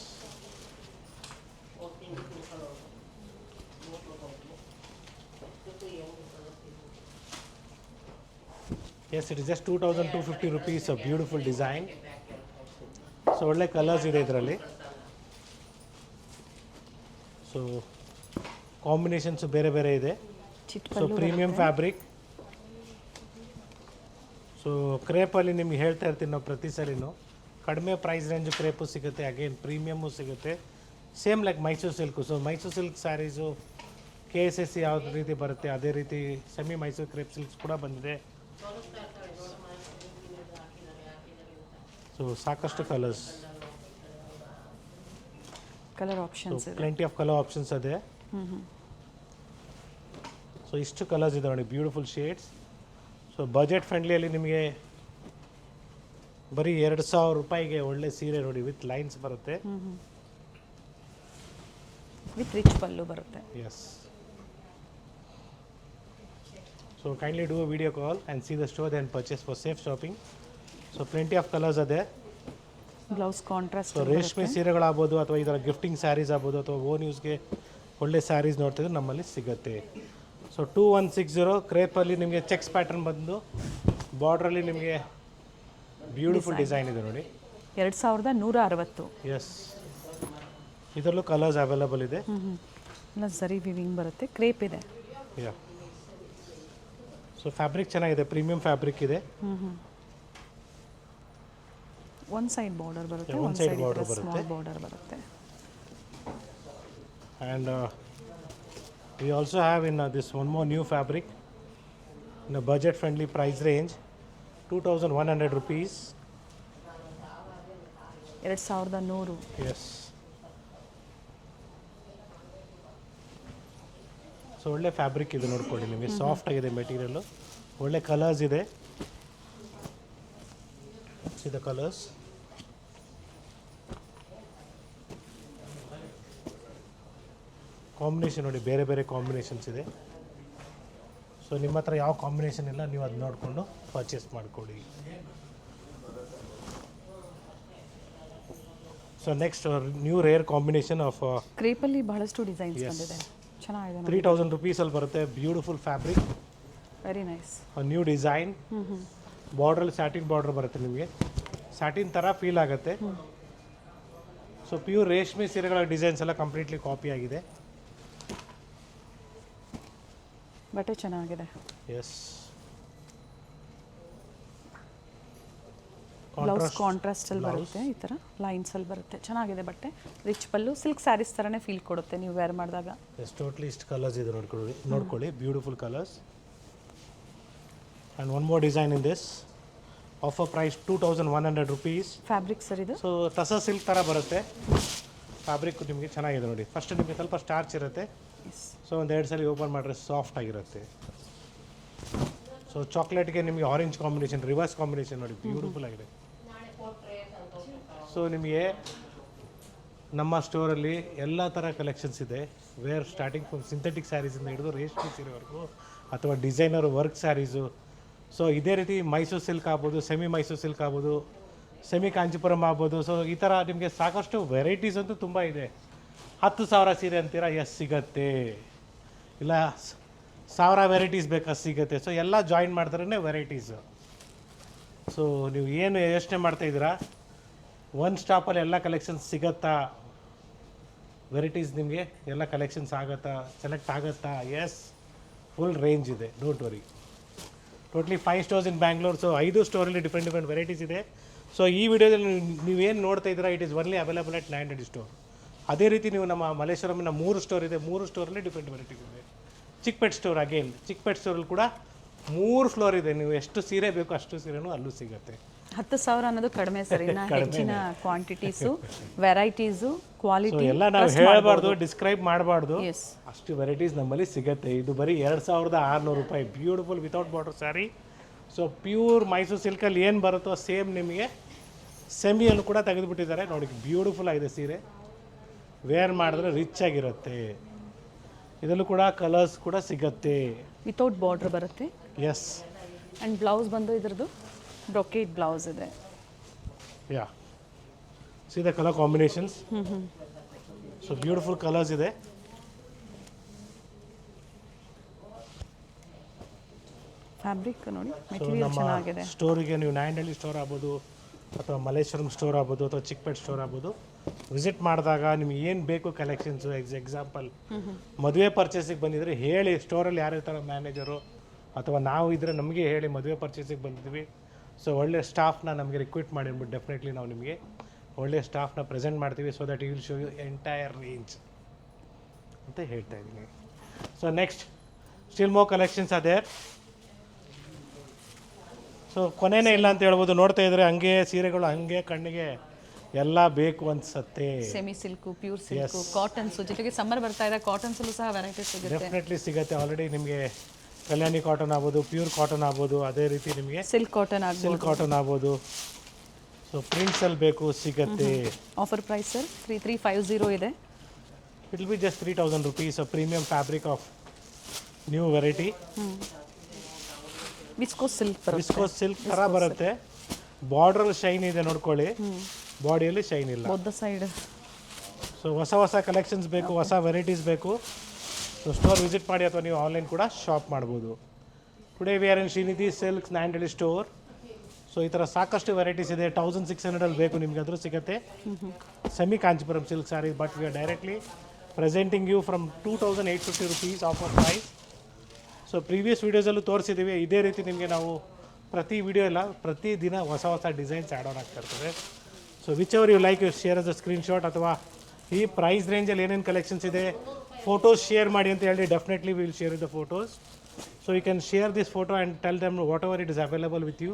yes it is just 2250 rupees. A beautiful design. So ಒಳ್ಳೆ ಕಲರ್ಸ್ ಇದೆ ಇದರಲ್ಲಿ. ಸೊ ಕಾಂಬಿನೇಷನ್ಸ್ ಬೇರೆ ಬೇರೆ ಇದೆ. So premium fabric. ಸೊ ಕ್ರೇಪಲ್ಲಿ ನಿಮ್ಗೆ ಹೇಳ್ತಾ ಇರ್ತೀನಿ ನಾವು ಪ್ರತಿ ಸರಿನೂ, ಕಡಿಮೆ ಪ್ರೈಸ್ ರೇಂಜು ಕ್ರೇಪು ಸಿಗುತ್ತೆ, ಅಗೇನ್ ಪ್ರೀಮಿಯಮ್ಮು ಸಿಗುತ್ತೆ, same like Mysuru silk. So Mysuru silk saris KSS ಯಾವ ರೀತಿ ಬರುತ್ತೆ ಅದೇ ರೀತಿ ಸೆಮಿ ಮೈಸೂರು ಕ್ರೇಪ್ ಸಿಲ್ಕ್ಸ್ ಕೂಡ ಬಂದಿದೆ. ಸೊ ಸಾಕಷ್ಟು ಕಲರ್ಸ್, ಕಲರ್ ಆಪ್ಷನ್ಸ್ ಇದೆ. ಪ್ಲೆಂಟಿ ಆಫ್ ಕಲರ್ ಆಪ್ಷನ್ಸ್ ಇದೆ. ಸೊ ಇಷ್ಟು ಕಲರ್ಸ್ ಇದೆ ನೋಡಿ, ಬ್ಯೂಟಿಫುಲ್ ಶೇಡ್ಸ್. ಸೊ ಬಜೆಟ್ ಫ್ರೆಂಡ್ಲಿಯಲ್ಲಿ ನಿಮಗೆ ಬರೀ 2000 ರೂಪಾಯಿಗೆ ಒಳ್ಳೆ ಸೀರೆ ನೋಡಿ, ವಿತ್ ಲೈನ್ಸ್ ಬರುತ್ತೆ. ವಿತ್ ರಿಚ್ ಪಲ್ಲು ಬರುತ್ತೆ. Yes. So kindly do a video call and see the store and purchase for safe shopping. So plenty of colours ಅದೇ. Blouse contrast. ಸೊ ರೇಷ್ಮೆ ಸೀರೆಗಳಾಗ್ಬೋದು ಅಥವಾ ಈ ಥರ ಗಿಫ್ಟಿಂಗ್ ಸ್ಯಾರೀಸ್ ಆಗ್ಬೋದು ಅಥವಾ ಓನ್ ಯೂಸ್ಗೆ ಒಳ್ಳೆ ಸ್ಯಾರೀಸ್ ನೋಡ್ತಿದ್ರೆ ನಮ್ಮಲ್ಲಿ ಸಿಗುತ್ತೆ. ಸೊ 2160 ಕ್ರೇಪಲ್ಲಿ ನಿಮಗೆ ಚೆಕ್ಸ್ ಪ್ಯಾಟರ್ನ್ ಬಂದು ಬಾರ್ಡ್ರಲ್ಲಿ ನಿಮಗೆ ಬ್ಯೂಟಿಫುಲ್ ಡಿಸೈನ್ ಇದೆ ನೋಡಿ. 2160. ಎಸ್, ಇದರಲ್ಲೂ ಕಲರ್ಸ್ ಅವೈಲೇಬಲ್ ಇದೆ. ಎಲ್ಲ ಸರಿ ವಿವಿಂಗ್ ಬರುತ್ತೆ, ಕ್ರೇಪ್ ಇದೆ. ಯಾ, ಸೊ ಫ್ಯಾಬ್ರಿಕ್ ಚೆನ್ನಾಗಿದೆ, ಪ್ರೀಮಿಯಂ ಫ್ಯಾಬ್ರಿಕ್ ಇದೆ. ಒನ್ ಸೈಡ್ ಬಾರ್ಡರ್ ಬರುತ್ತೆ, one one side side border small border ಬರುತ್ತೆ. And we also have in this one more new fabric in a budget friendly price range, 2100 rupees. 2100. Yes. So ಒಳ್ಳೆ ಫ್ಯಾಬ್ರಿಕ್ ಇದೆ ನೋಡ್ಕೊಳ್ಳಿ, ನಿಮಗೆ ಸಾಫ್ಟ್ ಆಗಿದೆ ಮೆಟೀರಿಯಲ್ಲು, ಒಳ್ಳೆ ಕಲರ್ಸ್ ಇದೆ. See the colours. ಕಾಂಬಿನೇಷನ್ ನೋಡಿ, ಬೇರೆ ಬೇರೆ ಕಾಂಬಿನೇಷನ್ಸ್ ಇದೆ. ಸೊ ನಿಮ್ಮ ಹತ್ರ ಯಾವ ಕಾಂಬಿನೇಷನ್ ಇಲ್ಲ ನೀವು ಅದು ನೋಡಿಕೊಂಡು ಪರ್ಚೇಸ್ ಮಾಡಿಕೊಡಿ. So next new rare combination of ಕ್ರೇಪಲ್ಲಿ ಬಹಳಷ್ಟು ಡಿಸೈನ್ಸ್ ಬಂದಿದೆ, ಚೆನ್ನಾಗಿದೆ. 3000 rupeesಲ್ಲಿ ಬರುತ್ತೆ, beautiful fabric, very nice. New design. ಬಾರ್ಡ್ರಲ್ಲಿ ಸ್ಯಾಟಿನ್ ಬಾರ್ಡರ್ ಬರುತ್ತೆ, ನಿಮಗೆ ಸ್ಯಾಟಿನ್ ಥರ ಫೀಲ್ ಆಗುತ್ತೆ. ಸೊ ಪ್ಯೂರ್ ರೇಷ್ಮೆ ಸೀರೆಗಳ ಡಿಸೈನ್ಸ್ ಎಲ್ಲ ಕಂಪ್ಲೀಟ್ಲಿ ಕಾಪಿ ಆಗಿದೆ. ಬಟ್ಟೆ ಚೆನ್ನಾಗಿದೆ. ಎಸ್, ಬ್ಲೌಸ್ ಕಾಂಟ್ರಾಸ್ಟಲ್ಲಿ ಬರುತ್ತೆ, ಈ ಥರ ಲೈನ್ಸಲ್ಲಿ ಬರುತ್ತೆ, ಚೆನ್ನಾಗಿದೆ ಬಟ್ಟೆ. ರಿಚ್ ಪಲ್ಲು, ಸಿಲ್ಕ್ ಸ್ಯಾರೀಸ್ ಥರನೇ ಫೀಲ್ ಕೊಡುತ್ತೆ ನೀವು ವೇರ್ ಮಾಡಿದಾಗ. ಎಸ್, ಟೋಟ್ಲಿ ಇಷ್ಟು ಕಲರ್ಸ್ ಇದೆ ನೋಡ್ಕೊಳ್ಳಿ, beautiful colours. And one more design in this, offer price 2100 rupees. Fabric sir ಇದು. ಸೊ ಟಸ ಸಿಲ್ಕ್ ಥರ ಬರುತ್ತೆ ಫ್ಯಾಬ್ರಿಕ್, ನಿಮಗೆ ಚೆನ್ನಾಗಿದೆ ನೋಡಿ. ಫಸ್ಟ್ ನಿಮಗೆ ಸ್ವಲ್ಪ ಸ್ಟಾರ್ಚ್ ಇರುತ್ತೆ, ಸೊ ಒಂದು 2 ಸಲ ಓಪನ್ ಮಾಡಿದ್ರೆ ಸಾಫ್ಟ್ ಆಗಿರುತ್ತೆ. ಸೊ ಚಾಕ್ಲೇಟ್ಗೆ ನಿಮಗೆ ಆರೆಂಜ್ ಕಾಂಬಿನೇಷನ್, ರಿವರ್ಸ್ ಕಾಂಬಿನೇಷನ್ ನೋಡಿ, ಬ್ಯೂಟಿಫುಲ್ ಆಗಿದೆ. ಸೊ ನಿಮಗೆ ನಮ್ಮ ಸ್ಟೋರಲ್ಲಿ ಎಲ್ಲ ಥರ ಕಲೆಕ್ಷನ್ಸ್ ಇದೆ, ವೇರ್ ಸ್ಟಾರ್ಟಿಂಗ್ ಫ್ರಮ್ ಸಿಂಥೆಟಿಕ್ ಸ್ಯಾರೀಸಿಂದ ಹಿಡಿದು ರೇಷ್ಮೆ ಸೀರೆವರೆಗೂ ಅಥವಾ ಡಿಸೈನರ್ ವರ್ಕ್ ಸ್ಯಾರೀಸು. ಸೊ ಇದೇ ರೀತಿ ಮೈಸೂರು ಸಿಲ್ಕ್ ಆಗ್ಬೋದು, ಸೆಮಿ ಮೈಸೂರು ಸಿಲ್ಕ್ ಆಗ್ಬೋದು, ಸೆಮಿ ಕಾಂಚಿಪುರಂ ಆಗ್ಬೋದು. ಸೊ ಈ ಥರ ನಿಮಗೆ ಸಾಕಷ್ಟು ವೆರೈಟೀಸ್ ಅಂತೂ ತುಂಬ ಇದೆ. 10,000 ಸೀರೆ ಅಂತೀರಾ, ಎಸ್ ಸಿಗತ್ತೆ. ಇಲ್ಲ 1000 ವೆರೈಟೀಸ್ ಬೇಕಾ, ಸಿಗುತ್ತೆ. ಸೊ ಎಲ್ಲ ಜಾಯಿನ್ ಮಾಡಿದ್ರೇ ವೆರೈಟೀಸು. ಸೊ ನೀವು ಏನು ಯೋಚನೆ ಮಾಡ್ತಾಯಿದ್ದೀರಾ, ಒನ್ ಸ್ಟಾಪಲ್ಲಿ ಎಲ್ಲ ಕಲೆಕ್ಷನ್ಸ್ ಸಿಗತ್ತಾ, ವೆರೈಟೀಸ್ ನಿಮಗೆ ಎಲ್ಲ ಕಲೆಕ್ಷನ್ಸ್ ಆಗುತ್ತಾ, ಸೆಲೆಕ್ಟ್ ಆಗುತ್ತಾ? ಎಸ್, ಫುಲ್ ರೇಂಜ್ ಇದೆ, don't worry. Totally 5 stores in Bangalore. So 5 ಸ್ಟೋರಲ್ಲಿ ಡಿಫ್ರೆಂಟ್ ವೆರೈಟೀಸ್ ಇದೆ. ಸೊ ಈ ವಿಡಿಯೋದಲ್ಲಿ ನೀವೇನು ನೋಡ್ತಾ ಇದ್ದೀರಾ, it is only available at 900 store. ಅದೇ ರೀತಿ ನೀವು ನಮ್ಮ ಮಲ್ಲೇಶ್ವರಮಿನ 3 ಸ್ಟೋರ್ ಇದೆ, 3 ಸ್ಟೋರಲ್ಲಿ ಡಿಫ್ರೆಂಟ್ ವೆರೈಟೀಸ್ ಇದೆ. ಚಿಕ್ಕಪೇಟ್ ಸ್ಟೋರ್, ಅಗೇನ್ ಚಿಕ್ಕಪೇಟ್ ಸ್ಟೋರಲ್ಲಿ ಕೂಡ 3 ಫ್ಲೋರ್ ಇದೆ. ನೀವು ಎಷ್ಟು ಸೀರೆ ಬೇಕು ಅಷ್ಟು ಸೀರೆನೂ ಅಲ್ಲೂ ಸಿಗುತ್ತೆ. 10,000 ಅನ್ನೋದು ಕಡಿಮೆ ಸರ್. ಇನ್ನು ಹೆಚ್ಚಿನ ಕ್ವಾಂಟಿಟೀಸು, ವೆರೈಟೀಸು, ಕ್ವಾಲಿಟಿ ಎಲ್ಲ ನಾವು ಹೇಳಬಾರ್ದು, ಡಿಸ್ಕ್ರೈಬ್ ಮಾಡಬಾರ್ದು, ಎಸ್. ಅಷ್ಟು ವೆರೈಟೀಸ್ ನಮ್ಮಲ್ಲಿ ಸಿಗುತ್ತೆ. ಇದು ಬರೀ 2,600 ರೂಪಾಯಿ beautiful without border sari. So pure Mysuru ಸಿಲ್ಕಲ್ಲಿ ಏನು ಬರುತ್ತೋ ಸೇಮ್ ನಿಮಗೆ ಸೆಮಿಯನ್ನು ಕೂಡ ತೆಗೆದುಬಿಟ್ಟಿದ್ದಾರೆ ನೋಡಿ. ಬ್ಯೂಟಿಫುಲ್ ಆಗಿದೆ ಸೀರೆ, ವೇರ್ ಮಾಡಿದ್ರೆ ರಿಚ್ ಆಗಿರುತ್ತೆ. ಇದರಲ್ಲೂ ಕೂಡ ಕಲರ್ಸ್ ಕೂಡ ಸಿಗತ್ತೆ. ವಿತೌಟ್ ಬಾರ್ಡರ್ ಬರುತ್ತೆ. ಎಸ್. ಆ್ಯಂಡ್ ಬ್ಲೌಸ್ ಬಂದು ಇದ್ರದ್ದು ಬ್ರೊಕೇಟ್ ಬ್ಲೌಸ್ ಇದೆ. Yeah, see the colour combinations. So beautiful colours ಇದೆ. ಫ್ಯಾಬ್ರಿಕ್ ನೋಡಿ, ಸೊ ಮೆಟೀರಿಯಲ್ ನಮ್ಮ ಚೆನ್ನಾಗಿದೆ. ಸ್ಟೋರಿಗೆ ನೀವು ನಾಯಂಡಹಳ್ಳಿ ಸ್ಟೋರ್ ಆಗ್ಬೋದು, ಅಥವಾ ಮಲ್ಲೇಶ್ವರಂ ಸ್ಟೋರ್ ಆಗ್ಬೋದು, ಅಥವಾ ಚಿಕ್ಕಪೇಟ್ ಸ್ಟೋರ್ ಆಗ್ಬೋದು, ವಿಸಿಟ್ ಮಾಡಿದಾಗ ನಿಮ್ಗೆ ಏನು ಬೇಕು ಕಲೆಕ್ಷನ್ಸು. ಎಕ್ಸಾಂಪಲ್ ಮದುವೆ ಪರ್ಚೇಸಿಗೆ ಬಂದಿದ್ರೆ ಹೇಳಿ, ಸ್ಟೋರಲ್ಲಿ ಯಾರು ಇರ್ತಾರೋ ಮ್ಯಾನೇಜರು ಅಥವಾ ನಾವು ಇದ್ದರೆ ನಮಗೆ ಹೇಳಿ, ಮದುವೆ ಪರ್ಚೇಸಿಗೆ ಬಂದಿದ್ವಿ. ಸೊ ಒಳ್ಳೆ ಸ್ಟಾಫ್ನ ನಮಗೆ ರಿಕ್ರೂಟ್ ಮಾಡಿ ಅಂದ್ಬಿಟ್ಟು ಡೆಫಿನೆಟ್ಲಿ ನಾವು ನಿಮಗೆ ಒಳ್ಳೆ ಸ್ಟಾಫ್ನ ಪ್ರೆಸೆಂಟ್ ಮಾಡ್ತೀವಿ. So that you will show you entire range ಅಂತ ಹೇಳ್ತಾ ಇದ್ದೀನಿ. So next still more collections ಅದೇ. ಸೊ ಕೊನೆನೇ ಇಲ್ಲ ಅಂತ ಹೇಳ್ಬೋದು. ನೋಡ್ತಾ ಇದ್ರೆ ಹಂಗೆ ಸೀರೆಗಳು ಹಂಗೆ ಕಣ್ಣಿಗೆ ಎಲ್ಲ ಬೇಕು ಅನ್ಸತ್ತೆ. Semi silk, pure silk, cottons, ಜೊತೆಗೆ ಸಮ್ಮರ್ ಬರ್ತಾ ಇದೆ, ಕಾಟನ್ಸಲ್ಲೂ ಸಹ ವೆರೈಟಿ ಸಿಗುತ್ತೆ. ಡೆಫಿನೆಟ್ಲಿ ಸಿಗುತ್ತೆ. ಆಲ್ರೆಡಿ ನಿಮಗೆ ಕಲ್ಯಾಣಿ ಕಾಟನ್ ಆಗ್ಬೋದು, ಪ್ಯೂರ್ ಕಾಟನ್ ಆಗ್ಬೋದು, ಅದೇ ರೀತಿ ನಿಮಗೆ ಸಿಲ್ಕ್ ಕಾಟನ್ ಆಗ್ಬೋದು, ಸಿಲ್ಕ್ ಕಾಟನ್ ಆಗ್ಬೋದು. ಸೊ ಪ್ರಿಂಟ್ಸಲ್ಲಿ ಬೇಕು ಸಿಗುತ್ತೆ. ಆಫರ್ ಪ್ರೈಸ್ ಸರ್ 3350 ಇದೆ. It will be just 3,000 rupees. Premium fabric of new variety. Viscose silk ಬರುತ್ತೆ. ವಿಸ್ಕೋಸ್ ಸಿಲ್ಕ್ ಥರ ಬರುತ್ತೆ. ಬಾರ್ಡ್ರಲ್ಲಿ ಶೈನ್ ಇದೆ ನೋಡ್ಕೊಳ್ಳಿ, ಬಾಡಿಯಲ್ಲಿ ಶೈನ್ ಇಲ್ಲ. ಬೊದ್ದ ಸೈಡ್. ಸೊ ಹೊಸ ಕಲೆಕ್ಷನ್ಸ್ ಬೇಕು, ಹೊಸ ವೆರೈಟೀಸ್ ಬೇಕು. ಸೊ ಸ್ಟೋರ್ ವಿಸಿಟ್ ಮಾಡಿ ಅಥವಾ ನೀವು ಆನ್ಲೈನ್ ಕೂಡ ಶಾಪ್ ಮಾಡ್ಬೋದು. Today we are in Shrinidhi silks Nayandahalli store. So ಈ ಥರ ಸಾಕಷ್ಟು ವೆರೈಟೀಸ್ ಇದೆ. 1,600 ಬೇಕು ನಿಮಗೆ ಆದರೂ ಸಿಗುತ್ತೆ. Semi Kanchipuram silk saris, but we are directly presenting you from 2,850 rupees offer price. So previous ವೀಡಿಯೋಸಲ್ಲೂ ತೋರಿಸಿದ್ದೀವಿ. ಇದೇ ರೀತಿ ನಿಮಗೆ ನಾವು ಪ್ರತಿ ವಿಡಿಯೋ ಇಲ್ಲ, ಪ್ರತಿದಿನ ಹೊಸ ಡಿಸೈನ್ಸ್ ಆ್ಯಡ್ ಆನ್ ಆಗ್ತಾ ಇರ್ತದೆ. So whichever you like you share us a screenshot, ಅಥವಾ ಈ ಪ್ರೈಸ್ ರೇಂಜಲ್ಲಿ ಏನೇನು ಕಲೆಕ್ಷನ್ಸ್ ಇದೆ ಫೋಟೋಸ್ ಶೇರ್ ಮಾಡಿ ಅಂತ ಹೇಳಿ. Definitely will share the photos. So you can share this photo and tell them whatever it is available with you.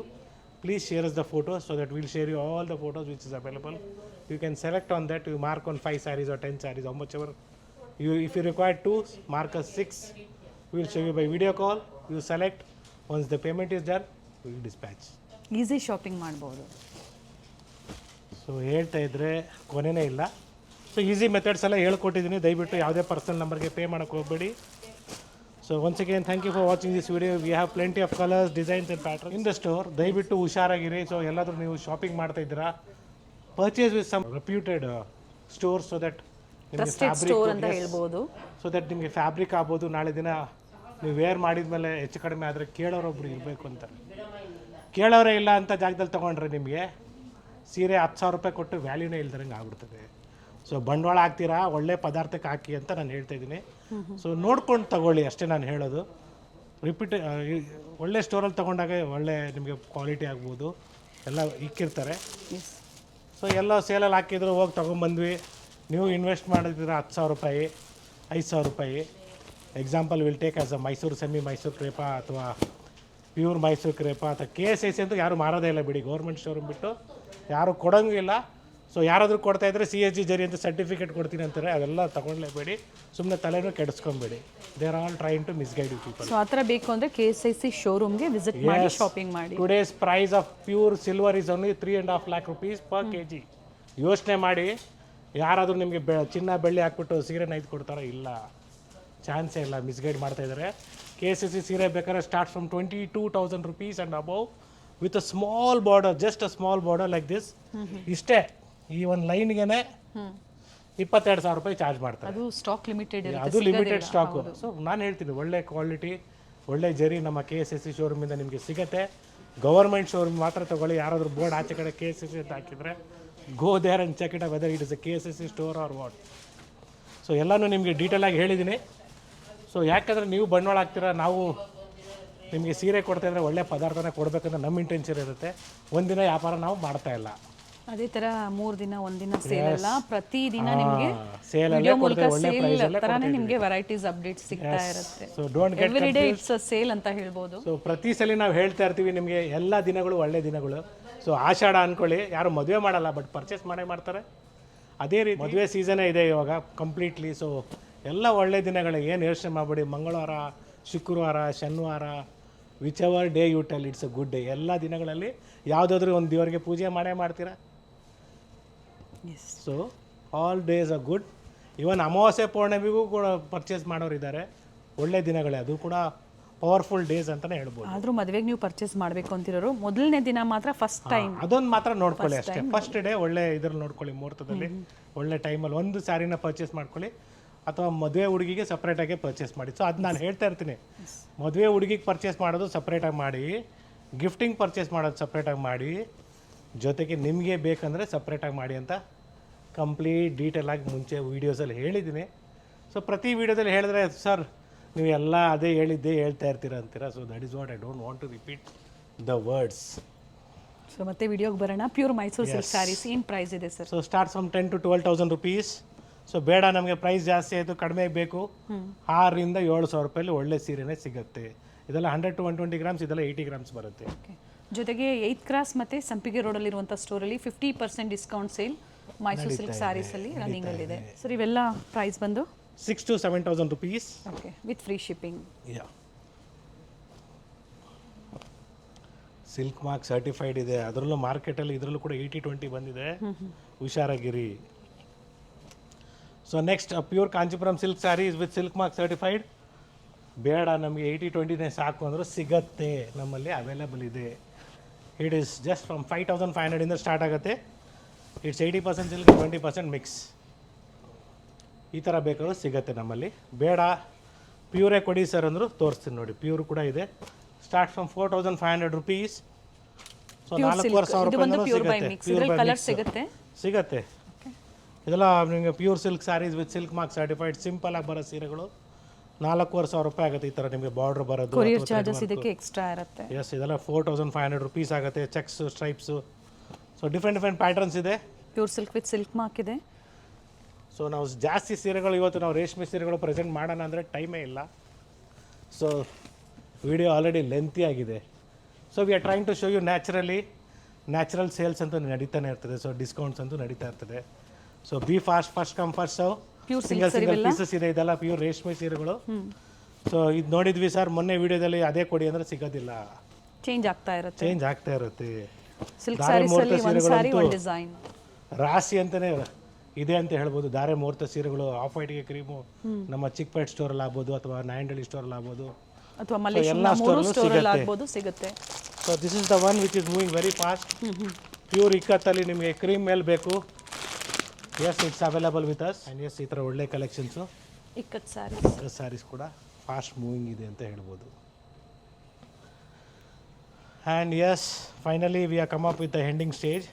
Please share us the photos so that we'll share you all the photos which is available. You can select on that. You mark on 5 sarees or 10 sarees, how much ever. If you require 2, mark us 6. We will show you by video call. You select. Once the payment is done, we will dispatch. Easy shopping ಮಾಡ್ಬೋದು. ಸೊ ಹೇಳ್ತಾ ಇದ್ದರೆ ಕೊನೆಯೇ ಇಲ್ಲ. ಸೊ ಈಸಿ ಮೆಥಡ್ಸ್ ಎಲ್ಲ ಹೇಳ್ಕೊಟ್ಟಿದ್ದೀನಿ. ದಯವಿಟ್ಟು ಯಾವುದೇ ಪರ್ಸನಲ್ ನಂಬರ್ಗೆ ಪೇ ಮಾಡೋಕ್ಕೆ ಹೋಗಬೇಡಿ. So once again, thank you for watching this video. We have plenty of colors, designs and patterns in the store. ದಯವಿಟ್ಟು ಹುಷಾರಾಗಿರಿ. ಸೊ ಎಲ್ಲಾದರೂ ನೀವು ಶಾಪಿಂಗ್ ಮಾಡ್ತಾ ಇದ್ದೀರಾ, purchase with some reputed store, so that ನಿಮಗೆ ಸ್ಟೋರ್ ಅಂತ ಹೇಳ್ಬೋದು. ಸೊ ದಟ್ ನಿಮಗೆ ಫ್ಯಾಬ್ರಿಕ್ ಆಗ್ಬೋದು. ನಾಳೆ ದಿನ ನೀವು ವೇರ್ ಮಾಡಿದ ಮೇಲೆ ಹೆಚ್ಚು ಕಡಿಮೆ ಆದರೆ ಕೇಳೋರೊಬ್ರು ಇರಬೇಕು ಅಂತ. ಕೇಳೋರೇ ಇಲ್ಲ ಅಂತ ಜಾಗದಲ್ಲಿ ತೊಗೊಂಡ್ರೆ ನಿಮಗೆ ಸೀರೆ 10,000 ರೂಪಾಯಿ ಕೊಟ್ಟು ವ್ಯಾಲ್ಯೂನೇ ಇಲ್ದಂಗೆ ಆಗ್ಬಿಡ್ತದೆ. ಸೊ ಬಂಡವಾಳ ಹಾಕ್ತೀರಾ, ಒಳ್ಳೆ ಪದಾರ್ಥಕ್ಕೆ ಹಾಕಿ ಅಂತ ನಾನು ಹೇಳ್ತಾ ಇದ್ದೀನಿ. ಸೊ ನೋಡ್ಕೊಂಡು ತಗೊಳ್ಳಿ ಅಷ್ಟೇ ನಾನು ಹೇಳೋದು. ಒಳ್ಳೆ ಸ್ಟೋರಲ್ಲಿ ತೊಗೊಂಡಾಗ ಒಳ್ಳೆ ನಿಮಗೆ ಕ್ವಾಲಿಟಿ ಆಗ್ಬೋದು, ಎಲ್ಲ ಇಕ್ಕಿರ್ತಾರೆ. ಸೊ ಎಲ್ಲ ಸೇಲಲ್ಲಿ ಹಾಕಿದ್ರು, ಹೋಗಿ ತೊಗೊಂಬಂದ್ವಿ. ನೀವು ಇನ್ವೆಸ್ಟ್ ಮಾಡಿದ್ದೀರ 10,000 ರೂಪಾಯಿ, 5,000 ರೂಪಾಯಿ. Example will take as a Mysuru semi Mysuru ಕ್ರೇಪ ಅಥವಾ ಪ್ಯೂರ್ ಮೈಸೂರು ಕ್ರೇಪ ಅಥವಾ KSIC ಅಂತೂ ಯಾರು ಮಾರೋದೇ ಇಲ್ಲ ಬಿಡಿ. ಗೌರ್ಮೆಂಟ್ ಶೋರೂಮ್ ಬಿಟ್ಟು ಯಾರು ಕೊಡೋಂಗಿಲ್ಲ. ಸೊ ಯಾರಾದರೂ ಕೊಡ್ತಾ ಇದ್ದರೆ CSG ಜರಿ ಅಂತ ಸರ್ಟಿಫಿಕೇಟ್ ಕೊಡ್ತೀನಿ ಅಂತಾರೆ. ಅದೆಲ್ಲ ತೊಗೊಳ್ಲೇಬೇಡಿ, ಸುಮ್ಮನೆ ತಲೆನೂ ಕೆಡಿಸ್ಕೊಂಬೇಡಿ. They are all train to misguide you people. So ಆ ಥರ ಬೇಕು ಅಂದರೆ KSIC ಶೋರೂಮ್ಗೆ ವಿಸಿಟ್ ಮಾಡಿ ಶಾಪಿಂಗ್ ಮಾಡಿ. Today's price of pure silver is only 3.5 lakh rupees per kg. ಯೋಚನೆ ಮಾಡಿ, ಯಾರಾದರೂ ನಿಮಗೆ ಚಿನ್ನ ಬೆಳ್ಳಿ ಹಾಕ್ಬಿಟ್ಟು ಸೀರೆ ನೈದು ಕೊಡ್ತಾರೋ? ಇಲ್ಲ, ಚಾನ್ಸೇ ಇಲ್ಲ. ಮಿಸ್ಗೈಡ್ ಮಾಡ್ತಾ ಇದ್ದಾರೆ. KSIC ಸೀರೆ ಬೇಕಾದ್ರೆ start from 22,000 rupees and above. With a small border, just a small border like this. ಇಷ್ಟೇ, ಈ ಒಂದು ಲೈನ್ಗೆನೆ 22,000 ರೂಪಾಯಿ ಚಾರ್ಜ್ ಮಾಡ್ತಾರೆ. ಅದು ಸ್ಟಾಕ್ ಲಿಮಿಟೆಡ್ ಅದು ಲಿಮಿಟೆಡ್ ಸ್ಟಾಕು. ಸೊ ನಾನು ಹೇಳ್ತೀನಿ, ಒಳ್ಳೆ ಕ್ವಾಲಿಟಿ, ಒಳ್ಳೆ ಜರಿ ನಮ್ಮ KSSC ಶೋರೂಮಿಂದ ನಿಮಗೆ ಸಿಗುತ್ತೆ. ಗವರ್ಮೆಂಟ್ ಶೋರೂಮ್ ಮಾತ್ರ ತೊಗೊಳ್ಳಿ. ಯಾರಾದರೂ ಬೋರ್ಡ್ ಆಚೆ ಕಡೆ KSSC ಅಂತ ಹಾಕಿದರೆ go there and check it whether it is a KSSC store or what. So ಎಲ್ಲನೂ ನಿಮಗೆ ಡೀಟೇಲಾಗಿ ಹೇಳಿದ್ದೀನಿ. ಸೊ ಯಾಕಂದರೆ ನೀವು ಬಂಡವಾಳ ಹಾಕ್ತೀರಾ, ನಾವು ನಿಮಗೆ ಸೀರೆ ಕೊಡ್ತಾಯಿದ್ರೆ ಒಳ್ಳೆ ಪದಾರ್ಥನ ಕೊಡಬೇಕಂತ ನಮ್ಮ ಇಂಟೆನ್ಷನ್ ಇರುತ್ತೆ. ಒಂದಿನ ವ್ಯಾಪಾರ ನಾವು ಮಾಡ್ತಾ ಇಲ್ಲ. ಅದೇ ತರ 3 ದಿನ ಒಂದಿನ ಸೇಲ್ ಅಲ್ಲ, ಪ್ರತಿ ದಿನ ನಿಮಗೆ ಸೇಲಲ್ಲೇ ಕೊಡ್ತೇವೆ, ಒಳ್ಳೆ ಸೇಲ್ ಪ್ರೈಸಲ್ಲೇ ತರಾನೇ ನಿಮಗೆ ವೆರೈಟೀಸ್ ಅಪ್ಡೇಟ್ ಸಿಗ್ತಾ ಇರುತ್ತೆ. So don't get every day it's a sale ಅಂತ ಹೇಳ್ಬೋದು. ಸೊ ಪ್ರತಿ ಸಲ ನಾವು ಹೇಳ್ತಾ ಇರ್ತೀವಿ ನಿಮಗೆ, ಎಲ್ಲ ದಿನಗಳು ಒಳ್ಳೆ ದಿನಗಳು. ಸೊ ಆಷಾಢ ಅಂದ್ಕೊಳ್ಳಿ, ಯಾರು ಮದುವೆ ಮಾಡಲ್ಲ ಬಟ್ ಪರ್ಚೇಸ್ ಮಾಡೇ ಮಾಡ್ತಾರೆ. ಅದೇ ರೀತಿ ಮದುವೆ ಸೀಸನೇ ಇದೆ ಇವಾಗ ಕಂಪ್ಲೀಟ್ಲಿ. ಸೊ ಎಲ್ಲ ಒಳ್ಳೆ ದಿನಗಳು, ಏನು ಯೋಚನೆ ಮಾಡಬೇಡಿ. ಮಂಗಳವಾರ, ಶುಕ್ರವಾರ, ಶನಿವಾರ, whichever day you tell it's a good day. ಎಲ್ಲ ದಿನಗಳಲ್ಲಿ ಯಾವುದಾದ್ರೂ ಒಂದು ದೇವರಿಗೆ ಪೂಜೆ ಮಾಡೇ ಮಾಡ್ತೀರಾ. So all days are good. Even ಅಮಾವಾಸ್ಯೆ ಪೌರ್ಣಮಿಗೂ ಕೂಡ ಪರ್ಚೇಸ್ ಮಾಡೋರಿದ್ದಾರೆ. ಒಳ್ಳೆ ದಿನಗಳೇ, ಅದು ಕೂಡ ಪವರ್ಫುಲ್ ಡೇಸ್ ಅಂತಲೇ ಹೇಳ್ಬೋದು. ಆದರೂ ಮದುವೆಗೆ ನೀವು ಪರ್ಚೇಸ್ ಮಾಡಬೇಕು ಅಂತಿರೋರು ಮೊದಲನೇ ದಿನ ಮಾತ್ರ ಫಸ್ಟ್ ಟೈಮ್ ಅದೊಂದು ಮಾತ್ರ ನೋಡ್ಕೊಳ್ಳಿ ಅಷ್ಟೇ. ಫಸ್ಟ್ ಡೇ ಒಳ್ಳೆ ಇದ್ರಲ್ಲಿ ನೋಡ್ಕೊಳ್ಳಿ, ಮುಹೂರ್ತದಲ್ಲಿ ಒಳ್ಳೆ ಟೈಮಲ್ಲಿ ಒಂದು ಸ್ಯಾರಿನ ಪರ್ಚೇಸ್ ಮಾಡ್ಕೊಳ್ಳಿ, ಅಥವಾ ಮದುವೆ ಹುಡುಗಿಗೆ ಸಪ್ರೇಟಾಗಿ ಪರ್ಚೇಸ್ ಮಾಡಿ. ಸೊ ಅದು ನಾನು ಹೇಳ್ತಾ ಇರ್ತೀನಿ, ಮದುವೆ ಹುಡುಗಿಗೆ ಪರ್ಚೇಸ್ ಮಾಡೋದು ಸಪ್ರೇಟಾಗಿ ಮಾಡಿ, ಗಿಫ್ಟಿಂಗ್ ಪರ್ಚೇಸ್ ಮಾಡೋದು ಸಪ್ರೇಟಾಗಿ ಮಾಡಿ, ಜೊತೆಗೆ ನಿಮಗೆ ಬೇಕಂದರೆ ಸಪ್ರೇಟಾಗಿ ಮಾಡಿ ಅಂತ ಕಂಪ್ಲೀಟ್ ಡೀಟೇಲಾಗಿ ಮುಂಚೆ ವೀಡಿಯೋಸಲ್ಲಿ ಹೇಳಿದ್ದೀನಿ. ಸೊ ಪ್ರತಿ ವೀಡಿಯೋದಲ್ಲಿ ಹೇಳಿದ್ರೆ ಸರ್ ನೀವು ಎಲ್ಲ ಅದೇ ಹೇಳಿದ್ದೇ ಹೇಳ್ತಾ ಇರ್ತೀರ ಅಂತೀರ. So that is what I don't want to repeat the words. So ಮತ್ತೆ ವಿಡಿಯೋಗೆ ಬರೋಣ. ಪ್ಯೂರ್ ಮೈಸೂರು ಸಿಲ್ಕ್ ಸ್ಯಾರೀಸ್ ಏನು ಪ್ರೈಸ್ ಇದೆ sir? So start from 10,000 to 12,000 rupees. So ಬೇಡ ನಮಗೆ ಪ್ರೈಸ್ ಜಾಸ್ತಿ ಆಯಿತು, ಕಡಿಮೆ ಬೇಕು, 6,000 to 7,000 ರೂಪಾಯಲ್ಲಿ ಒಳ್ಳೆ ಸೀರೆನೇ ಸಿಗುತ್ತೆ. ಇದೆಲ್ಲ 100 to 120 ಗ್ರಾಮ್ಸ್, ಇದೆಲ್ಲ 80 ಗ್ರಾಮ್ಸ್ ಬರುತ್ತೆ. ಜೊತೆಗೆ 8th ಕ್ರಾಸ್ ಮತ್ತು ಸಂಪಿಗೆ ರೋಡಲ್ಲಿರುವಂಥ ಸ್ಟೋರಲ್ಲಿ 50% ಡಿಸ್ಕೌಂಟ್ ಸೇಲ್ ಮೈಸೂರು ಸಿಲ್ಕ್ ಸ್ಯಾರೀಸಲ್ಲಿ ರನ್ನಿಂಗಲ್ಲಿದೆ. ಸರ್ ಇವೆಲ್ಲ ಪ್ರೈಸ್ ಬಂದು 6,000 to 7,000 rupees. Okay, with free shipping. Yeah, silk mark certified ಇದೆ. ಅದರಲ್ಲೂ ಮಾರ್ಕೆಟಲ್ಲಿ ಇದರಲ್ಲೂ ಕೂಡ 80-20 ಬಂದಿದೆ, ಹುಷಾರಾಗಿರಿ. So next pure Kanchipuram silk saris with silk mark certified. ಬೇಡ ನಮಗೆ 80-20ನೇ ಸಾಕು ಅಂದರೂ ಸಿಗತ್ತೆ, ನಮ್ಮಲ್ಲಿ ಅವೈಲೇಬಲ್ ಇದೆ. ಇಟ್ ಈಸ್ ಜಸ್ಟ್ ಫ್ರಮ್ 5,500 ಇಂದ ಸ್ಟಾರ್ಟ್ ಆಗುತ್ತೆ. It's 80% silk, 20% mix. ಈ ಥರ ಬೇಕಾದ್ರೂ ಸಿಗುತ್ತೆ ನಮ್ಮಲ್ಲಿ. ಬೇಡ ಪ್ಯೂರೇ ಕೊಡಿ ಸರ್ ಅಂದರೂ ತೋರಿಸ್ತೀನಿ ನೋಡಿ, ಪ್ಯೂರ್ ಕೂಡ ಇದೆ. Start from 4,500 rupees. So 4,500 colour ಸಿಗುತ್ತೆ. ಸಿಗುತ್ತೆ. ಇದೆಲ್ಲ ನಿಮಗೆ pure silk saris with silk mark certified, simple ಆಗಿ ಬರೋ ಸೀರೆಗಳು 4,500 ರೂಪಾಯಿ ಆಗುತ್ತೆ. ಈ ಥರ ನಿಮಗೆ ಬಾರ್ಡರ್ ಬರೋದು, ಕೊರಿಯರ್ ಚಾರ್ಜಸ್ ಇದಕ್ಕೆ ಎಕ್ಸ್ಟ್ರಾ ಇರುತ್ತೆ. ಎಸ್, ಇದೆಲ್ಲ 4,500 rupees ಆಗುತ್ತೆ. Checks, stripes, so different patterns ಇದೆ. Pure silk with silk mark ಇದೆ. ಸೊ ನಾವು ಜಾಸ್ತಿ ಸೀರೆಗಳು ಇವತ್ತು ನಾವು ರೇಷ್ಮೆ ಸೀರೆಗಳು ಪ್ರೆಸೆಂಟ್ ಮಾಡೋಣ ಅಂದರೆ ಟೈಮೇ ಇಲ್ಲ. ಸೊ ವಿಡಿಯೋ ಆಲ್ರೆಡಿ ಲೆಂತಿ ಆಗಿದೆ. So we are trying to show you natural sales ಅಂತೂ ನಡೀತಾನೆ ಇರ್ತದೆ. ಸೊ ಡಿಸ್ಕೌಂಟ್ಸ್ ಅಂತೂ ನಡೀತಾ ಇರ್ತದೆ. So be first come first serve. Single pieces ಇದೆ. ಇದೆಲ್ಲ ಪ್ಯೂರ್ ರೇಷ್ಮೆ ಸೀರೆಗಳು. ಸೊ ಇದು ನೋಡಿದ್ವಿ ಸರ್ ಮೊನ್ನೆ ವಿಡಿಯೋದಲ್ಲಿ, ಅದೇ ಕೊಡಿ ಅಂದರೆ ಸಿಗೋದಿಲ್ಲ, ಚೇಂಜ್ ಆಗ್ತಾ ಇರುತ್ತೆ. ಸಿಲ್ಕ್ ಸ್ಯಾರೀಸಲ್ಲಿ ಒಂದು ಸ್ಯಾರಿ ಒಂದು ಡಿಸೈನ್ ರಾಶಿ ಅಂತಲೇ ಇದೆ ಅಂತ ಹೇಳ್ಬೋದು. ಧಾರೆ ಮುಹೂರ್ತ ಸೀರೆಗಳು, ಆಫ್ ವೈಟ್ಗೆ ಕ್ರೀಮು ನಮ್ಮ ಚಿಕ್ಕಪೇಟ್ ಸ್ಟೋರಲ್ಲಿ ಆಗ್ಬೋದು, ಅಥವಾ ನಾಯಂಡಳ್ಳಿ ಸ್ಟೋರಲ್ಲಿ ಆಗ್ಬೋದು, ಅಥವಾ ಮಲ್ಲೇಶ್ವರ ಸ್ಟೋರಲ್ಲಿ ಆಗ್ಬೋದು, ಸಿಗುತ್ತೆ. So this is the one which is moving very fast. Pure ಇಕ್ಕತ್ತಲ್ಲಿ ನಿಮಗೆ ಕ್ರೀಮ್ ಮೇಲೆ ಬೇಕು. Yes, it's available with us. And yes, ಈ ಥರ ಒಳ್ಳೆ ಕಲೆಕ್ಷನ್ಸು ಇಕ್ಕತ್ ಸ್ಯಾರೀಸ್ ಕೂಡ ಫಾಸ್ಟ್ ಮೂವಿಂಗ್ ಇದೆ ಅಂತ ಹೇಳ್ಬೋದು. And yes, finally we are come up with the ending stage.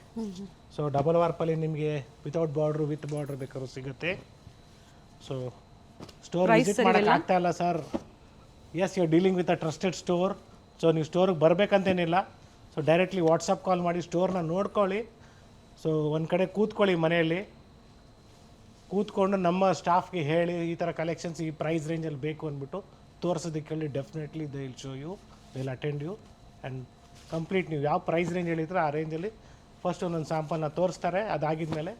So double ವಾರ್ಪಲ್ಲಿ ನಿಮಗೆ ವಿತೌಟ್ ಬಾರ್ಡ್ರು, ವಿತ್ ಬಾರ್ಡ್ರ್ ಬೇಕಾದ್ರೂ ಸಿಗುತ್ತೆ. ಸೊ ಸ್ಟೋರ್ ವಿಸಿಟ್ ಮಾಡೋಕ್ಕೆ ಆಗ್ತಾ ಇಲ್ಲ sir. Yes, you are dealing with a trusted store. So ನೀವು ಸ್ಟೋರಿಗೆ ಬರಬೇಕಂತೇನಿಲ್ಲ. ಸೊ ಡೈರೆಕ್ಟ್ಲಿ ವಾಟ್ಸಪ್ ಕಾಲ್ ಮಾಡಿ ಸ್ಟೋರ್ನ ನೋಡ್ಕೊಳ್ಳಿ. ಸೊ ಒಂದು ಕಡೆ ಕೂತ್ಕೊಳ್ಳಿ, ಮನೆಯಲ್ಲಿ ಕೂತ್ಕೊಂಡು ನಮ್ಮ ಸ್ಟಾಫ್ಗೆ ಹೇಳಿ ಈ ಥರ ಕಲೆಕ್ಷನ್ಸ್ ಈ ಪ್ರೈಸ್ ರೇಂಜಲ್ಲಿ ಬೇಕು ಅಂದ್ಬಿಟ್ಟು ತೋರಿಸೋದಕ್ಕೆ ಹೇಳಿ. Definitely they will show you, they will attend you. And complete ನೀವು ಯಾವ ಪ್ರೈಸ್ ರೇಂಜ್ ಹೇಳಿದ್ರೆ ಆ ರೇಂಜಲ್ಲಿ ಫಸ್ಟ್ ಒಂದೊಂದು ಸ್ಯಾಂಪಲ್ನ ತೋರಿಸ್ತಾರೆ. ಅದಾಗಿದ್ಮೇಲೆ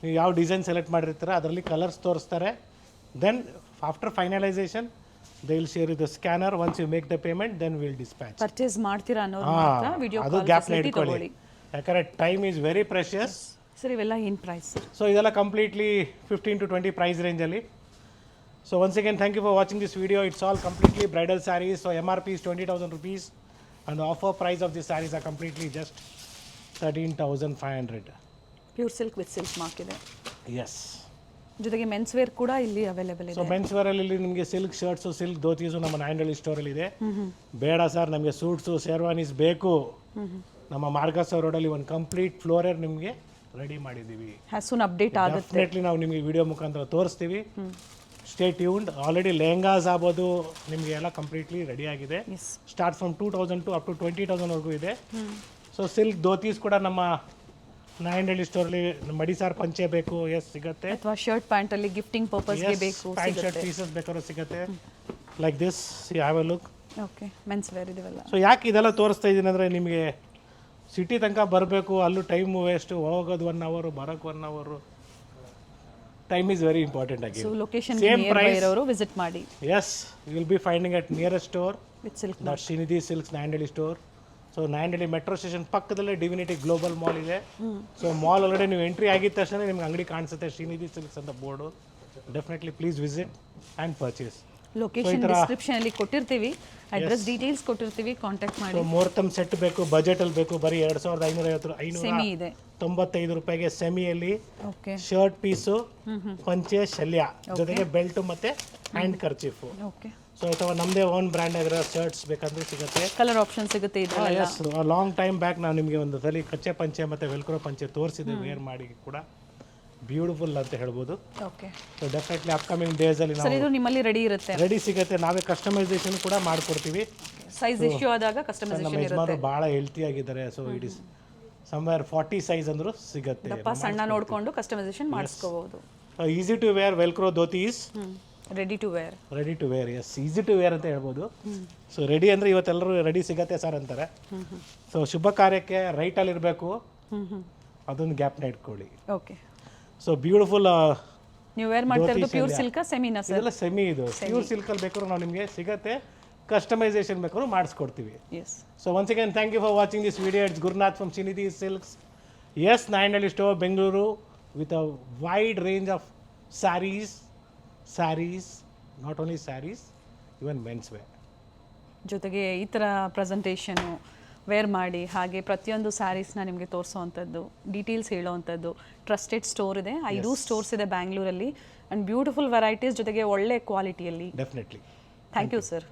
ನೀವು ಯಾವ ಡಿಸೈನ್ ಸೆಲೆಕ್ಟ್ ಮಾಡಿರ್ತೀರ ಅದರಲ್ಲಿ ಕಲರ್ಸ್ ತೋರಿಸ್ತಾರೆ. Then after finalisation they will share the scanner. Once you make the payment then will dispatch. Purchase ಮಾಡ್ತೀರಾ ಅನ್ನೋದು ವಿಡಿಯೋ ಅದು ಗ್ಯಾಪ್ನ ಇಟ್ಕೊಳ್ಳಿ, ಯಾಕಂದರೆ time is very precious. Sir ಇವೆಲ್ಲ ಏನು ಪ್ರೈಸ್? ಸೊ ಇದೆಲ್ಲ ಕಂಪ್ಲೀಟ್ಲಿ 15 to 20 ಪ್ರೈಸ್ ರೇಂಜಲ್ಲಿ. So once again thank you for watching this video. It's all completely bridal sarees. So MRP is 20,000 rupees. And the offer price of these sarees are completely just 13,500. Pure silk with silk mark ಇದೆ. Yes. ಜೊತೆಗೆ ಮೆನ್ಸ್ ವೇರ್ ಕೂಡ ಇಲ್ಲಿ ಅವೈಲೇಬಲ್ ಸೊ ಇದೆ. ಮೆನ್ಸ್ ವೇರಲ್ಲಿ ನಿಮಗೆ ಸಿಲ್ಕ್ ಶರ್ಟ್ಸು ಸಿಲ್ಕ್ ಧೋತೀಸು ನಮ್ಮ ನಾಯಂಡಹಳ್ಳಿ ಸ್ಟೋರಲ್ಲಿ ಇದೆ. ಬೇಡ ಸರ್ ನಮಗೆ ಸೂಟ್ಸು ಶೇರ್ವಾನೀಸ್ ಬೇಕು, ನಮ್ಮ ಮಾರ್ಗಸ ರೋಡಲ್ಲಿ ಒಂದು ಕಂಪ್ಲೀಟ್ ಫ್ಲೋರರ್ ನಿಮಗೆ ರೆಡಿ ಮಾಡಿದ್ದೀವಿ. ಹ್ಯಾಸ್ ಸೂನ್ ಅಪ್ಡೇಟ್ ಆಗುತ್ತೆ. ಡೆಫಿನೆಟ್ಲಿ ನಾವು ನಿಮಗೆ ವಿಡಿಯೋ ಮುಖಾಂತರ ತೋರಿಸ್ತೀವಿ. Stay tuned. ಆಲ್ರೆಡಿ ಲೆಹಂಗಾಸ್ ಆಗ್ಬೋದು ನಿಮಗೆ ಎಲ್ಲ ಕಂಪ್ಲೀಟ್ಲಿ ರೆಡಿ ಆಗಿದೆ. Yes. Start from 2,000 to up to 20,000ವರೆಗೂ ಇದೆ. ಸೊ ಸಿಲ್ಕ್ ಧೋತೀಸ್ ಕೂಡ ನಮ್ಮ ನಾಯಂಡಹಳ್ಳಿ ಸ್ಟೋರಲ್ಲಿ ಮಡಿಸಾರ್ ಪಂಚೆ ಬೇಕು, ಎಸ್ ಸಿಗುತ್ತೆ. ಅಥವಾ ಶರ್ಟ್ ಪ್ಯಾಂಟ್ ಅಲ್ಲಿ ಗಿಫ್ಟಿಂಗ್ ಪರ್ಪಸ್ಗೆ ಬೇಕು, ಪ್ಯಾಂಟ್ ಶರ್ಟ್ ಪೀಸಸ್ ಬೇಕಾದ್ರೂ ಸಿಗುತ್ತೆ. Like this have a look. Okay, men's wear ಇದೆಲ್ಲ. ಸೊ ಯಾಕೆ ಇದೆಲ್ಲ ತೋರಿಸ್ತಾ ಇದ್ದೀನಿ ಅಂದರೆ ನಿಮಗೆ ಸಿಟಿ ತನಕ ಬರಬೇಕು, ಅಲ್ಲೂ ಟೈಮು ವೇಸ್ಟು, ಹೋಗೋದು 1 ಅವರ್, ಬರೋಕ್ಕೆ 1 hour. Time is very important ಆಗಿ. So location Same nearby price. ಇರೋರು ವಿಸಿಟ್ ಮಾಡಿ. Yes, you will be finding at nearest store with silk that Srinidhi silks Nayandahalli store. So Nayandahalli metro station ಪಕ್ಕದಲ್ಲೇ ಡಿವಿನಿಟಿ ಗ್ಲೋಬಲ್ ಮಾಲ್ ಇದೆ. ಸೊ ಮಾಲ್ ಒಳಗಡೆ ನೀವು ಎಂಟ್ರಿ ಆಗಿದ ತಕ್ಷಣ ನಿಮ್ಗೆ ಅಂಗಡಿ ಕಾಣಿಸುತ್ತೆ ಶ್ರೀನಿಧಿ ಸಿಲ್ಕ್ಸ್ ಅಂತ board. Definitely please visit and purchase. Location description ಅಲ್ಲಿ ಕೊಟ್ಟಿರ್ತೀವಿ, ಅಡ್ರೆಸ್ ಡೀಟೇಲ್ಸ್ ಕೊಟ್ಟಿರ್ತೀವಿ, ಕಾಂಟ್ಯಾಕ್ಟ್ ಸೊ ಮಾಡಿ. ಮುಹೂರ್ತಮ್ ಸೆಟ್ ಬೇಕು, ಬಜೆಟಲ್ಲಿ ಬೇಕು, ಬರೀ 2,550 ಸೆಮಿ ಇದೆ. 595 ರೂಪಾಯಿಗೆ ಸೆಮಿಯಲ್ಲಿ ಓಕೆ ಶರ್ಟ್ ಪೀಸು, ಪಂಚೆ, ಶಲ್ಯ ಜೊತೆಗೆ ಬೆಲ್ಟ್ ಮತ್ತೆ ಹ್ಯಾಂಡ್ ಕರ್ಚೀಫು. ಓಕೆ. ಸೊ ಅಥವಾ ನಮ್ಮದೇ ಓನ್ ಬ್ರ್ಯಾಂಡ್ ಆಗಿರೋ ಶರ್ಟ್ಸ್ ಬೇಕಂದ್ರೆ ಸಿಗುತ್ತೆ. ಕಲರ್ ಆಪ್ಷನ್ ಸಿಗುತ್ತೆ ಇದರಲ್ಲಿ. ಎಸ್, ಲಾಂಗ್ ಟೈಮ್ ಬ್ಯಾಕ್ ನಾವು ನಿಮಗೆ ಒಂದು ಸಲ ಕಚ್ಚೆ ಪಂಚೆ ಮತ್ತು ವೆಲ್ಕ್ರೋ ಪಂಚೆ ತೋರಿಸಿದ್ದೆ ವೇರ್ ಮಾಡಿ ಕೂಡ. ಬ್ಯೂಟಿಫುಲ್ ಅಂತ ಹೇಳ್ಬೋದು. ಓಕೆ ಸೊ ಡೆಫಿನೆಟ್ಲಿ ಅಪ್ಕಮಿಂಗ್ ಡೇಸಲ್ಲಿ ಸರ್, ನಾವು ಇದು ನಿಮ್ಮಲ್ಲಿ ರೆಡಿ ಇರುತ್ತೆ. ರೆಡಿ ಸಿಗುತ್ತೆ. ನಾವೇ ಕಸ್ಟಮೈಸೇಷನ್ ಕೂಡ ಮಾಡಿಕೊಡ್ತೀವಿ. ಸೈಜ್ ಇಶ್ಯೂ ಆದಾಗ ನಮ್ಮ ಕಸ್ಟಮೈಸೇಷನ್ ಇರುತ್ತೆ. ಯಜಮಾನರು ಭಾಳ ಹೆಲ್ತಿ ಆಗಿದ್ದಾರೆ. So it is somewhere 40 size ಅಂದರೂ ಸಿಗುತ್ತೆ. ದಪ್ಪ ಸಣ್ಣ ನೋಡಿಕೊಂಡು ಕಸ್ಟಮೈಸೇಷನ್ ಮಾಡಿಸ್ಕೋಬಹುದು. Easy to wear velcro dhotis, ready to wear. Ready to wear. Yes, easy to wear ಅಂತ ಹೇಳ್ಬೋದು. ಸೊ ರೆಡಿ ಅಂದರೆ ಇವತ್ತೆಲ್ಲರೂ ರೆಡಿ ಸಿಗತ್ತೆ ಸರ್ ಅಂತಾರೆ. ಸೊ ಶುಭ ಕಾರ್ಯಕ್ಕೆ ರೈಟಲ್ಲಿ ಇರಬೇಕು, ಅದೊಂದು ಗ್ಯಾಪ್ನ ಇಟ್ಕೊಳ್ಳಿ. ಓಕೆ. So beautiful. ನೀವು ವೇರ್ ಮಾಡ್ತಾ ಇರೋದು ಪ್ಯೂರ್ ಸಿಲ್ಕ್ ಸೆಮಿನಾ ಸರ್? ಇದೆಲ್ಲ ಸೆಮಿ. ಇದು ಪ್ಯೂರ್ ಸಿಲ್ಕಲ್ಲಿ ಬೇಕಾದ್ರೂ ನಾವು ನಿಮಗೆ ಸಿಗತ್ತೆ, ಕಸ್ಟಮೈಸೇಷನ್ ಬೇಕಾದ್ರೂ ಮಾಡಿಸ್ಕೊಡ್ತೀವಿ. S. So once again, thank you for watching this video. It's Gurnath from Srinidhi Silks. Yes, Nayandahalli store, Bengaluru, with a wide range of sarees, not only sarees, even menswear. ಜೊತೆಗೆ ಈ ಥರ ಪ್ರೆಸೆಂಟೇಷನು ವೇರ್ ಮಾಡಿ ಹಾಗೆ ಪ್ರತಿಯೊಂದು ಸ್ಯಾರೀಸ್ನ ನಿಮಗೆ ತೋರಿಸೋವಂಥದ್ದು, ಡೀಟೇಲ್ಸ್ ಹೇಳೋವಂಥದ್ದು, ಟ್ರಸ್ಟೆಡ್ ಸ್ಟೋರ್ ಇದೆ. 5 ಸ್ಟೋರ್ಸ್ ಇದೆ ಬ್ಯಾಂಗ್ಳೂರಲ್ಲಿ, ಆ್ಯಂಡ್ ಬ್ಯೂಟಿಫುಲ್ ವೆರೈಟೀಸ್ ಜೊತೆಗೆ ಒಳ್ಳೆ ಕ್ವಾಲಿಟಿಯಲ್ಲಿ. Definitely. Thank you sir.